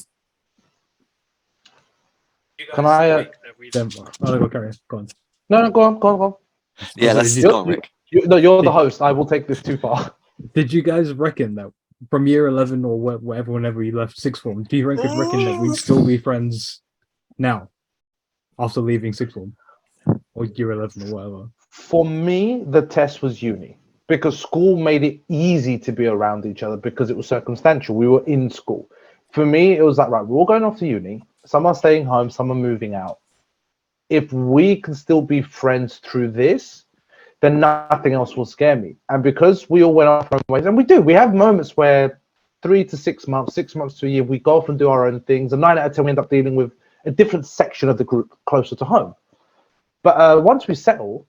Can I? Go carry on. Go on. No, go on. Yeah, that's Did gone, Rick. You're the host. I will take this too far. Did you guys reckon that from year 11 or whatever, whenever you left sixth form, do you reckon that we'd still be friends now after leaving sixth form or year 11 or whatever? For me, the test was uni, because school made it easy to be around each other because it was circumstantial. We were in school. For me, it was like, right, we're all going off to uni. Some are staying home, some are moving out. If we can still be friends through this, then nothing else will scare me. And because we all went our own ways, and we have moments where 3 to 6 months, 6 months to a year, we go off and do our own things. And 9 out of 10, we end up dealing with a different section of the group closer to home. But once we settle,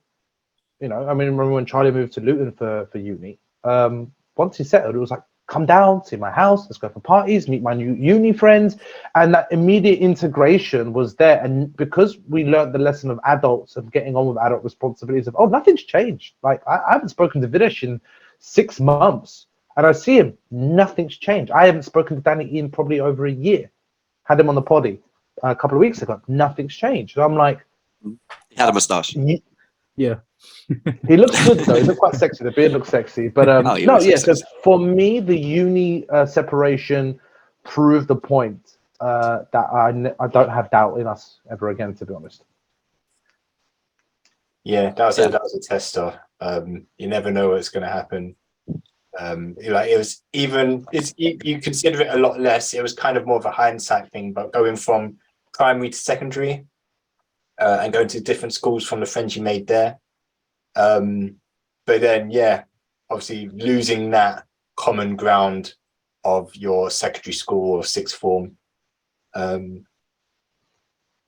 I remember when Charlie moved to Luton for uni. Once he settled, it was like, come down, see my house, let's go for parties, meet my new uni friends. And that immediate integration was there. And because we learned the lesson of adults and getting on with adult responsibilities of, nothing's changed. Like, I haven't spoken to Videsh in 6 months. And I see him, nothing's changed. I haven't spoken to Danny in probably over a year. Had him on the poddy a couple of weeks ago. Nothing's changed. So I'm like... He had a moustache. Yeah. He looks good though. He looks quite sexy. The beard looks sexy. But so for me, the uni separation proved the point that I don't have doubt in us ever again, to be honest. Yeah, that was a tester. You never know what's going to happen. It was you consider it a lot less. It was kind of more of a hindsight thing, but going from primary to secondary and going to different schools from the friends you made there. But then, obviously losing that common ground of your secondary school or sixth form. With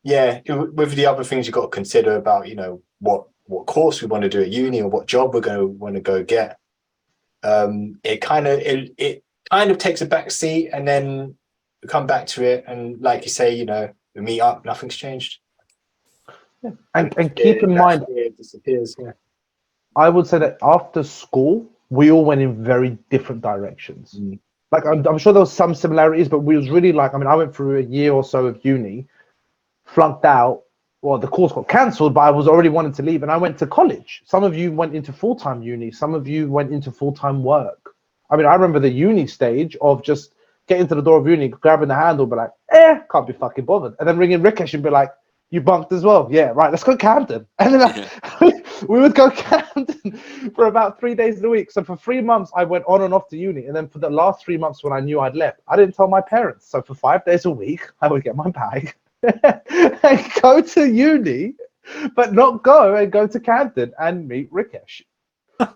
the other things you've got to consider about, what course we want to do at uni or what job we're going to want to go get. It kind of takes a back seat, and then we come back to it, and like you say, we meet up, nothing's changed. Yeah. And keep in mind, it disappears. Yeah. I would say that after school, we all went in very different directions. Like I'm sure there was some similarities, but we was really like, I mean, I went through a year or so of uni, flunked out. Well, the course got cancelled, but I was already wanting to leave, and I went to college. Some of you went into full-time uni. Some of you went into full-time work. I mean, I remember the uni stage of just getting to the door of uni, grabbing the handle, be like, can't be fucking bothered. And then ringing Rikesh and be like, you bunked as well? Yeah, right, let's go Camden. And then we would go Camden for about 3 days a week. So for 3 months, I went on and off to uni. And then for the last 3 months when I knew I'd left, I didn't tell my parents. So for 5 days a week, I would get my bag and go to uni, but not go to Camden and meet Rikesh.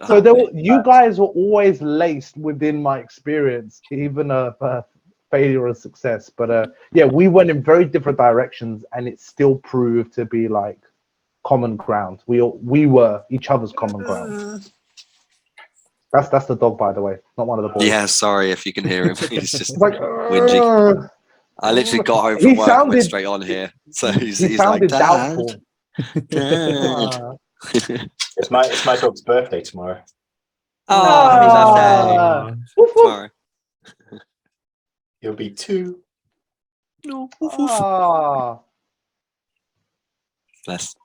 So you guys were always laced within my experience, even of failure and success. But yeah, we went in very different directions, and it still proved to be like common ground. We were each other's common ground. That's the dog, by the way, not one of the boys. Yeah, sorry if you can hear him. He's just like, whinging. I literally got home from work and went straight on here. So he's like, doubtful. Dad. It's my dog's birthday tomorrow. Oh, happy birthday. Tomorrow. He'll be 2. Bless.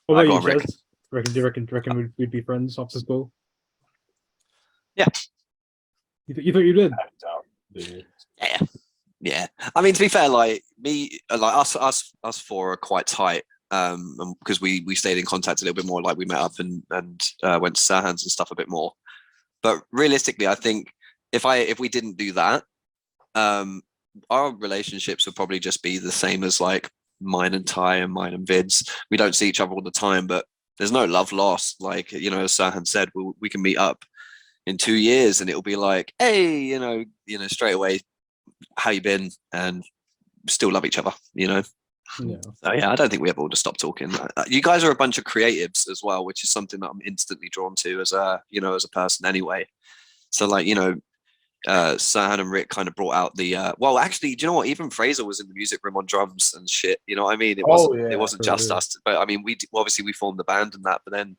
What I about got you, Rick. Jez? Do you reckon we'd be friends after school? Yeah. You thought you did? Yeah. I mean, to be fair, like me, like us four are quite tight. Because we stayed in contact a little bit more, like we met up and went to Sahans and stuff a bit more. But realistically, I think if we didn't do that, our relationships would probably just be the same as like mine and Ty and mine and Vids. We don't see each other all the time, but there's no love lost. Like, you know, as Sahan said, we can meet up in 2 years and it'll be like, hey, you know, straight away, how you been? And still love each other, you know? Yeah. So yeah, I don't think we ever would have stopped talking. You guys are a bunch of creatives as well, which is something that I'm instantly drawn to as a person anyway. So like, you know, Sahan and Rick kind of brought out the well, actually, do you know what? Even Fraser was in the music room on drums and shit. You know what I mean? It wasn't just us. But I mean, we formed the band and that. But then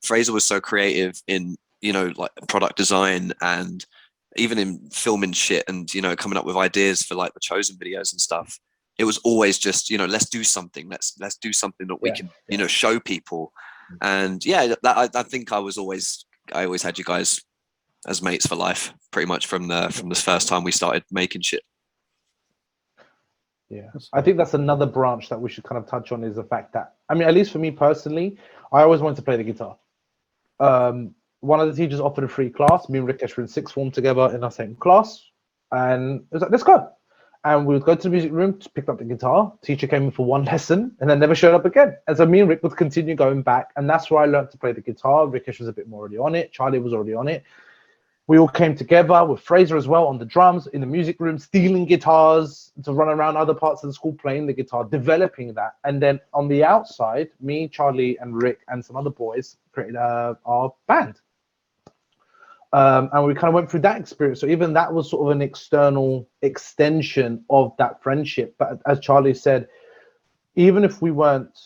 Fraser was so creative in, you know, like product design and even in filming shit and, you know, coming up with ideas for like the Chosen videos and stuff. It was always just, you know, let's do something. Let's do something that we can, you know, show people. And yeah, I think I always had you guys as mates for life, pretty much from the first time we started making shit. Yeah, I think that's another branch that we should kind of touch on is the fact that, I mean, at least for me personally, I always wanted to play the guitar. One of the teachers offered a free class. Me and Rikesh were in sixth form together in our same class, and it was like, let's go. And we would go to the music room, pick up the guitar. Teacher came in for one lesson and then never showed up again. And so me and Rick would continue going back, and that's where I learned to play the guitar. Rikesh was a bit more already on it. Charlie was already on it. We all came together with Fraser as well on the drums in the music room, stealing guitars to run around other parts of the school playing the guitar, developing that. And then on the outside, me, Charlie, and Rick and some other boys created our band. And we kind of went through that experience. So even that was sort of an external extension of that friendship. But as Charlie said, even if we weren't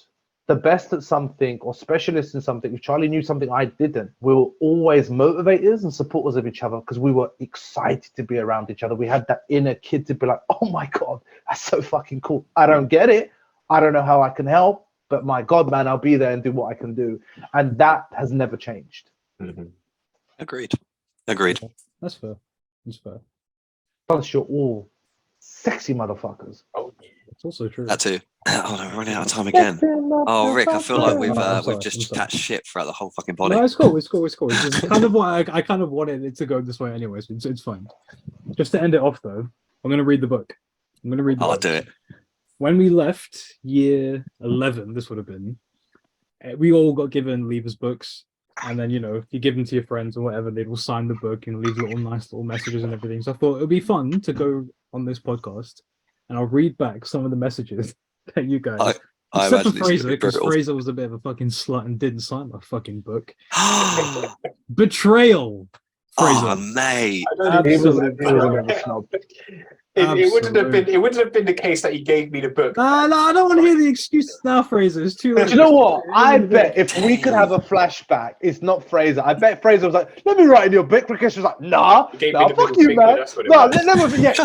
the best at something or specialists in something, if Charlie knew something I didn't, we were always motivators and supporters of each other because we were excited to be around each other. We had that inner kid to be like, oh my God, that's so fucking cool. I don't get it. I don't know how I can help, but my God, man, I'll be there and do what I can do. And that has never changed. Mm-hmm. Agreed. That's fair. Plus, you're all sexy motherfuckers. Oh, It's also true. That too. Oh no, we're running out of time again. Oh, Rick, I feel like we've just chat shit throughout the whole fucking body. No, it's cool. It's kind of what I kind of wanted it to go this way, anyways. It's fine. Just to end it off, though, I'm gonna read the book. I'll do it. When we left year 11, this would have been. We all got given leavers books. And then, you know, you give them to your friends or whatever, they'd all sign the book and leave nice little messages and everything. So I thought it would be fun to go on this podcast and I'll read back some of the messages that you guys... Except for Fraser, because Fraser was a bit of a fucking slut and didn't sign my fucking book. Betrayal! Fraser. Oh, mate. It It wouldn't have been the case that he gave me the book. No, I don't want to hear the excuses now, Fraser. It's too late. Do you know what? I bet if we could have a flashback, it's not Fraser. I bet Fraser was like, "Let me write in your book." Rakesh was like, "Nah, He gave me nah, the fuck middle you, finger, man. that's what it No, was.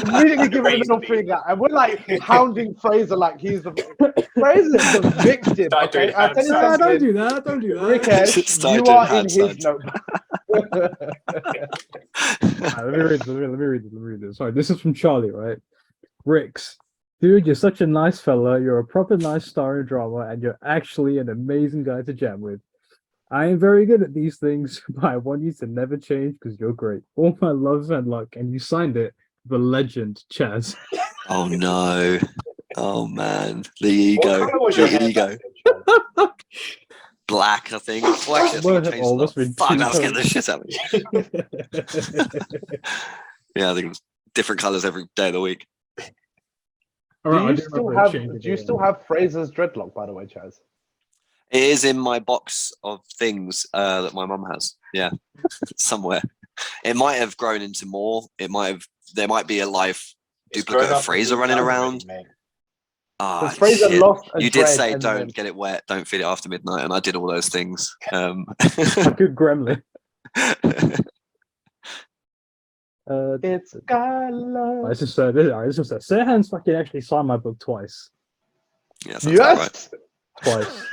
immediately give him the middle Raised me. finger." And we're like hounding Fraser like he's the Fraser's the victim. Start Okay, doing I tell you No, hand don't something. do that. Don't do that. Rakesh, Start you doing are in his handstands. notebook. Let me read this. Sorry, this is from Charlie, right? Ricks, dude, you're such a nice fella. You're a proper nice star in drama, and you're actually an amazing guy to jam with. I am very good at these things, but I want you to never change because you're great. All my love and luck. And you signed it, the legend, Chaz. Oh no. Oh man. The What ego. colour was your The hair ego. back then, Black, I think. Well, actually, I think it changed a lot. Must be Fuck, two that was getting the colours. shit out of me. Yeah, I think it was different colours every day of the week. All right, I do remember it changing Do you again. still have Fraser's dreadlock, by the way, Chaz? It is in my box of things that my mum has. Yeah, somewhere. It might have grown into more. There might be a live It's duplicate grown of up Fraser and running moved on around. already, mate. Ah, Because Fraser shit. lost a You did dread say and don't then- get it wet, don't feed it after midnight, and I did all those things. A good gremlin. It's got love. This is Serhan's fucking actually signed my book twice. Yeah, sounds about right. Yes.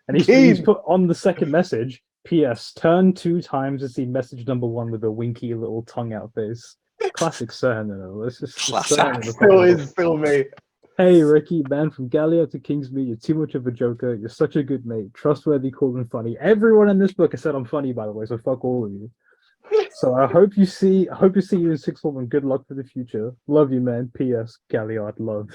And he's put on the second message, P.S. Turn 2 times to see message number 1 with a winky little tongue out face. Classic Serhan, though. It's just Classic. Serhan in the Still fucking is still me. Hey, Ricky, man, from Gallia to Kingsmead, you're too much of a joker. You're such a good mate. Trustworthy, cool, and funny. Everyone in this book has said I'm funny, by the way, so fuck all of you. So I hope you see you in sixth form and good luck for the future. Love you, man. P.S. Galliard love.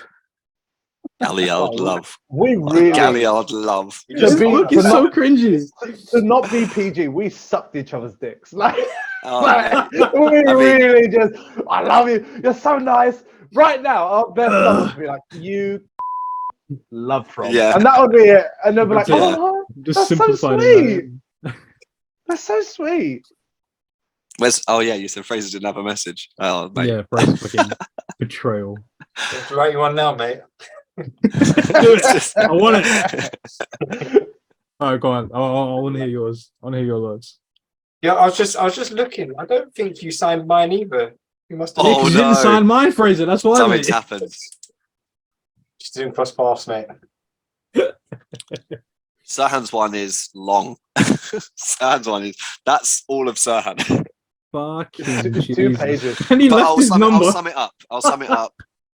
Galliard love. We really Galliard love. You This just be- book to is so not- cringy. to not be PG. We sucked each other's dicks. Like, Oh, like, mate. we mean- really just. I love you. You're so nice. Right now, our best love would be like you. Love from. Yeah. And that would be it. And they'll be like, Yeah. oh, Just That's so simplifying sweet. it. that's so sweet. Oh yeah, you said Fraser didn't have a message. Oh mate. Yeah, Bryce fucking betrayal. Let's write you one now, mate. Do it. I want it. All right, go on. I want to hear yours. I want to hear your words. Yeah, I was just looking. I don't think you signed mine either. You must have. Oh, Yeah, 'cause you no. didn't sign mine, Fraser. That's why. Something's Mate. happened. Just didn't cross paths, mate. Sirhan's one is long. Sirhan's one is that's all of Sirhan. Fucking Two Jesus. pages. And he But left his number. I'll sum it up. I'll sum it up.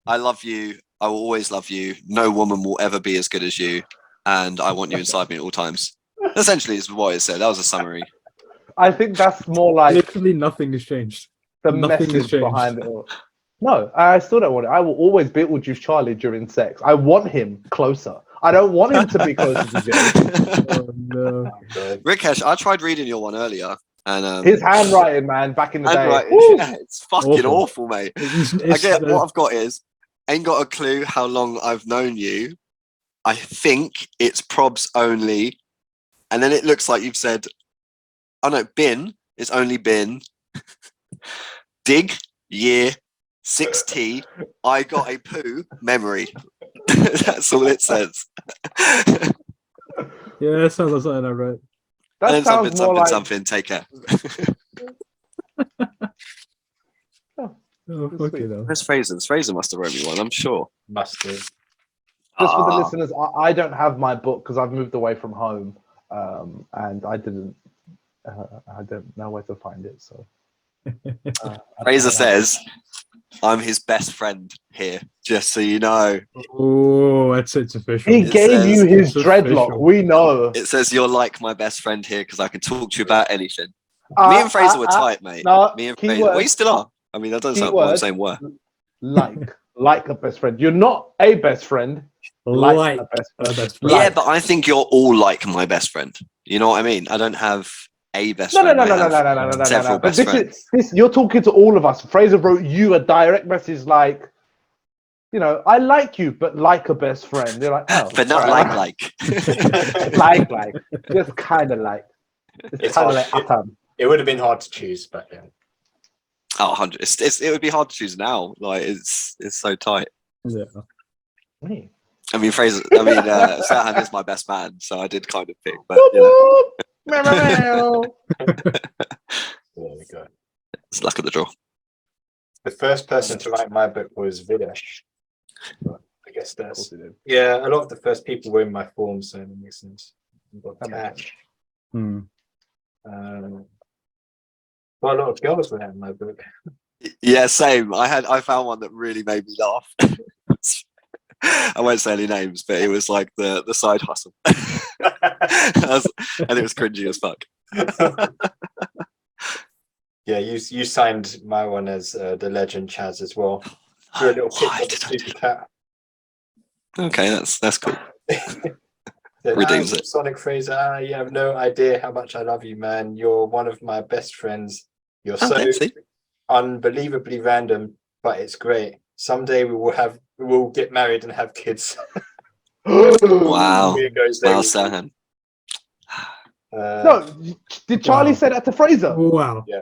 I love you. I will always love you. No woman will ever be as good as you. And I want you inside me at all times. Essentially is what it said. That was a summary. I think that's more like Literally nothing has changed. the nothing has message changed. behind it all. No, I still don't want it. I will always Beetlejuice Charlie during sex. I want him closer. I don't want him to be closer to Jay. Oh, no. Rikesh, I tried reading your one earlier. And His handwriting, man, back in the day. handwriting, Woo! yeah, it's fucking Awful. awful, mate. I get what I've got is ain't got a clue how long I've known you. I think it's probs only. And then it looks like you've said, oh no, bin. It's only been dig, year, 6T. I got a poo memory. That's all it says. Yeah, sounds like something I wrote. That and then sounds more like something, take care. Oh, That's fuck sweet. you know. Where's Fraser's? Fraser must have wrote me one, I'm sure. Must do. just for the Ah. listeners. I don't have my book because I've moved away from home, and I didn't. I don't know where to find it. So Fraser says, I'm his best friend here, just so you know. Oh, it's official. he It gave says you his it's dreadlock. official. We know. It says you're like my best friend here because I can talk to you about anything. Me and Fraser were tight, mate. No, Me and keyword. Fraser. We still are. I mean, that doesn't sound what I'm Keyword. saying were. like a best friend. You're not a best friend. Like a best friend. best friend. Yeah, but I think you're all like my best friend. You know what I mean? I don't have a best No, friend. no, I no, no, have no, no, no, no, no, several no. But best this friends. is this. You're talking to all of us. Fraser wrote you a direct message like, you know, I like you, but like a best friend. You're like, oh, But not alright. like, just kind of like. It's It's kind of hard. like Atam. It would have been hard to choose, but yeah. Oh, 100. It would be hard to choose now. Like it's so tight. Yeah. Me. I mean, Serhan is my best man, so I did kind of pick, but you know, Meow, meow, meow. There we go. it's luck of the draw. The first person to write my book was Videsh. But I guess Of course that's he did. yeah. A lot of the first people were in my form, so that makes sense. We've got That makes Cash. Hmm. Quite a lot of girls were in my book. Yeah, same. I found one that really made me laugh. I won't say any names, but it was like the side hustle, and it was cringy as fuck. Yeah, you signed my one as the legend Chaz as well. Drew a little Why picture of the did I do super cat. Okay, that's cool. Said, Redeems it. Sonic Fraser, you have no idea how much I love you, man. You're one of my best friends. You're so Okay, see? unbelievably random, but it's great. Someday we will get married and have kids. Wow. Here goes Wow, David. Serhan. No, did Charlie Wow. say that to Fraser? Wow. Yeah.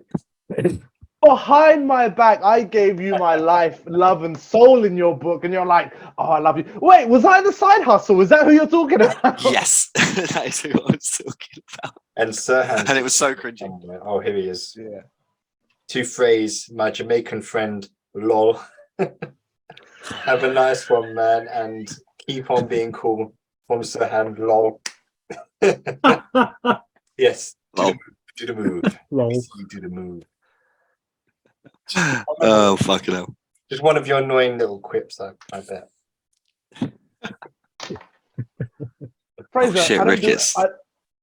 Behind my back, I gave you my life, love, and soul in your book, and you're like, "Oh, I love you." Wait, was I the side hustle? Is that who you're talking about? Yes, that is who I was talking about. And Serhan. And it was so cringy. Oh, here he is. Yeah. To phrase my Jamaican friend, lol. Have a nice one, man, and keep on being cool. From Serhan, lol. Yes, Lol. do the move. Lol. You do the move. Oh, fucking hell. Just one of your annoying little quips, I bet. Fraser, Oh, shit, I don't, Rick, do, it's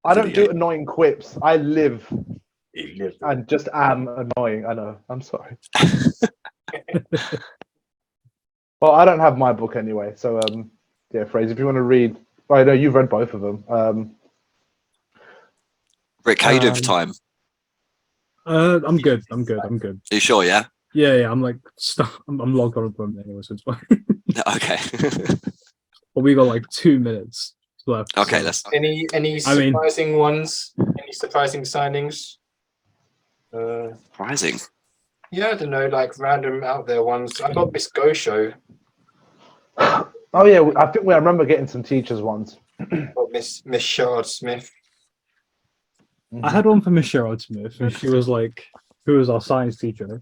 I don't do video. annoying quips. I live You live and just am annoying. I know. I'm sorry. Well, I don't have my book anyway, so yeah, Fraser, if you want to read, well, I know you've read both of them. Rick, how you doing for time? I'm good. I'm good. Are you sure, yeah? Yeah. I'm like I'm logged on at the moment anyway, so it's fine. Okay. But we got like 2 minutes left. Okay, so- let's Any I mean- surprising ones? Any surprising signings? surprising. Yeah, I don't know, like random out there ones. I got Miss Go Show. Oh yeah, I think I remember getting some teachers ones. Got Miss Shard Smith. I had one for Miss Sherrod Smith, and she was like, who was our science teacher,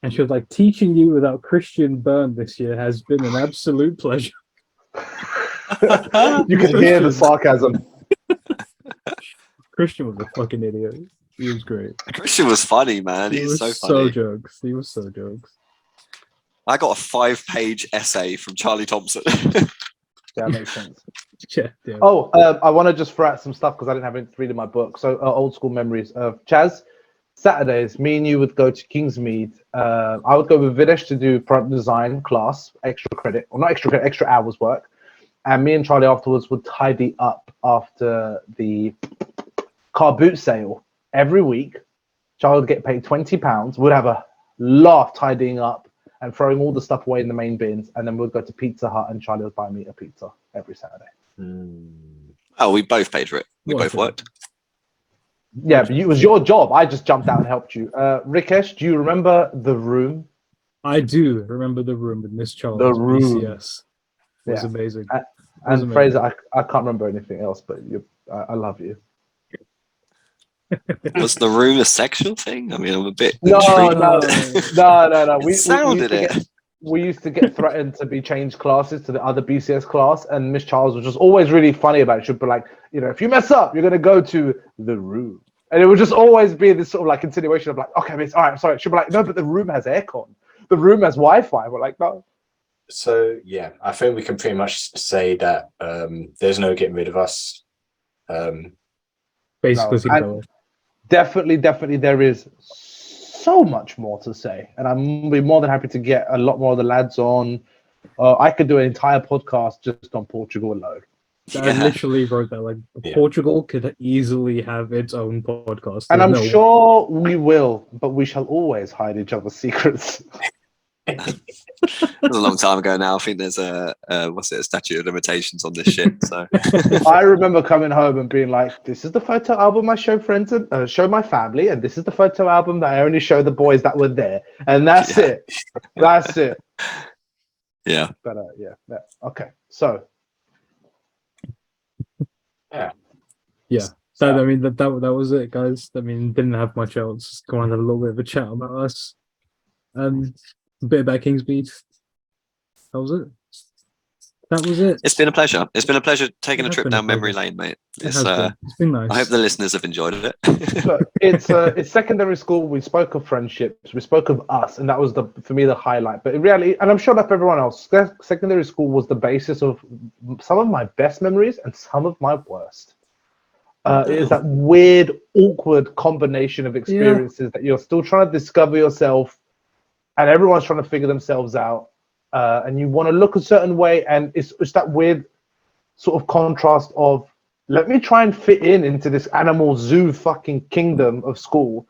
and she was like, teaching you without Christian Byrne this year has been an absolute pleasure. You can hear the sarcasm. Christian was a fucking idiot. He was great. Christian was funny, man. He He's was so so funny. jokes. He was so jokes. I got a 5-page essay from Charlie Thompson. Yeah, that makes sense. Yeah. Oh, I want to just throw out some stuff because I didn't have it to read in my book. So, old school memories of Chaz. Saturdays, me and you would go to Kingsmead. I would go with Videsh to do product design class, extra credit, or not extra credit, extra hours work. And me and Charlie afterwards would tidy up after the car boot sale every week. Charlie would get paid £20. We'd have a laugh tidying up and throwing all the stuff away in the main bins. And then we'd go to Pizza Hut and Charlie would buy me a pizza every Saturday. Oh, we both paid for it. We What both a- worked. Yeah, but it was your job. I just jumped out and helped you. Rikesh, do you remember The Room? I do remember the room with Miss Charles. The Room. BCS. It was Yeah. amazing. And amazing. Fraser, I can't remember anything else, but I love you. Was the room a sexual thing? I mean, I'm a bit No, intrigued. no. It sounded it. We used to get threatened to be changed classes to the other BCS class, and Miss Charles was just always really funny about it. She'd be like, if you mess up, you're going to go to The Room. And it would just always be this sort of like continuation of like, okay, miss, all right, sorry. She'd be like, no, but the room has aircon. The room has Wi-Fi. We're like, no. So yeah, I think we can pretty much say that there's no getting rid of us. Basically, No, and- Definitely, there is so much more to say. And I'm be more than happy to get a lot more of the lads on. I could do an entire podcast just on Portugal alone. I literally wrote that. Like, Yeah. Portugal could easily have its own podcast. And I'm There's no- sure we will, but we shall always hide each other's secrets. was a long time ago now. I think there's a statute of limitations on this shit. So I remember coming home and being like, "This is the photo album I show friends and show my family, and this is the photo album that I only show the boys that were there, and that's Yeah. it. That's it." yeah, But yeah. Okay. So Yeah. So, I mean, that was it, guys. I mean, didn't have much else. Go on and have a little bit of a chat about us. A bit about Kingsmead. That was it. That was it. it's been a pleasure. It's been a pleasure taking It a has trip been a down memory pleasure. lane, mate. It It's has been. It's been nice. I hope the listeners have enjoyed it. look, it's secondary school. We spoke of friendships. We spoke of us, and that was for me the highlight. But in reality, and I'm sure that for everyone else, secondary school was the basis of some of my best memories and some of my worst. It is that weird, awkward combination of experiences that you're still trying to discover yourself, and everyone's trying to figure themselves out, and you want to look a certain way, and it's that weird sort of contrast of, let me try and fit into this animal zoo fucking kingdom of school,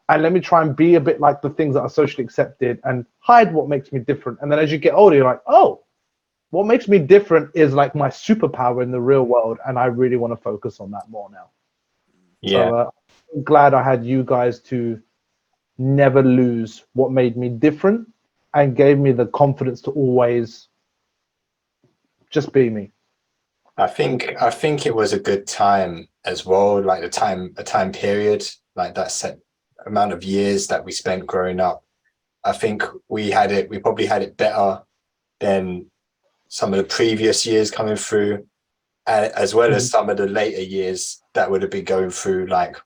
and let me try and be a bit like the things that are socially accepted and hide what makes me different. And then as you get older, you're like, oh, what makes me different is like my superpower in the real world, and I really want to focus on that more now. Yeah. So I'm glad I had you guys to never lose what made me different and gave me the confidence to always just be me. I think it was a good time as well, like a time period, like that set amount of years that we spent growing up. I think we probably had it better than some of the previous years coming through, as well as some of the later years that would have been going through like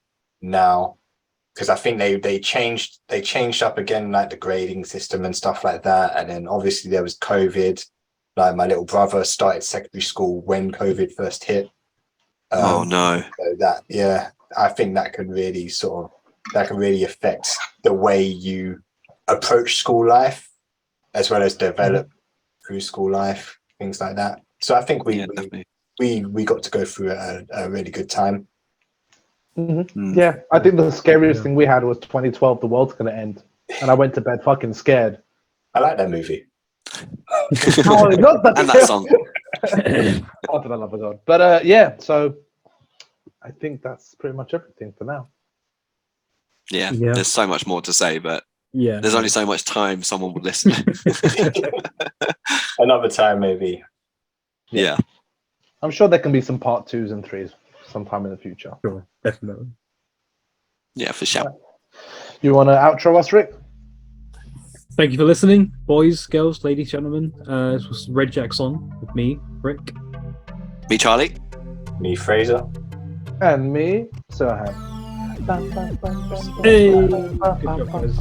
now, because I think they changed up again, like the grading system and stuff like that. And then obviously there was COVID. Like my little brother started secondary school when COVID first hit. Oh no. So that, yeah, I think that can really affect the way you approach school life, as well as develop through school life, things like that. So I think we got to go through a really good time. Yeah, I think the scariest thing we had was 2012, the world's going to end. And I went to bed fucking scared. I like that movie. Not that And that song. Oh, for the love of God. But yeah, so I think that's pretty much everything for now. Yeah, Yeah. there's so much more to say, but Yeah. there's only so much time someone would listen. Another time, maybe. Yeah. I'm sure there can be some part 2s and 3s sometime in the future. Sure, definitely. Yeah, for sure. You want to outro us, Rick? Thank you for listening, boys, girls, ladies, gentlemen. This was Red Jackson with me, Rick. Me, Charlie. Me, Fraser. And me, Sirhan. Hey! Good job, guys.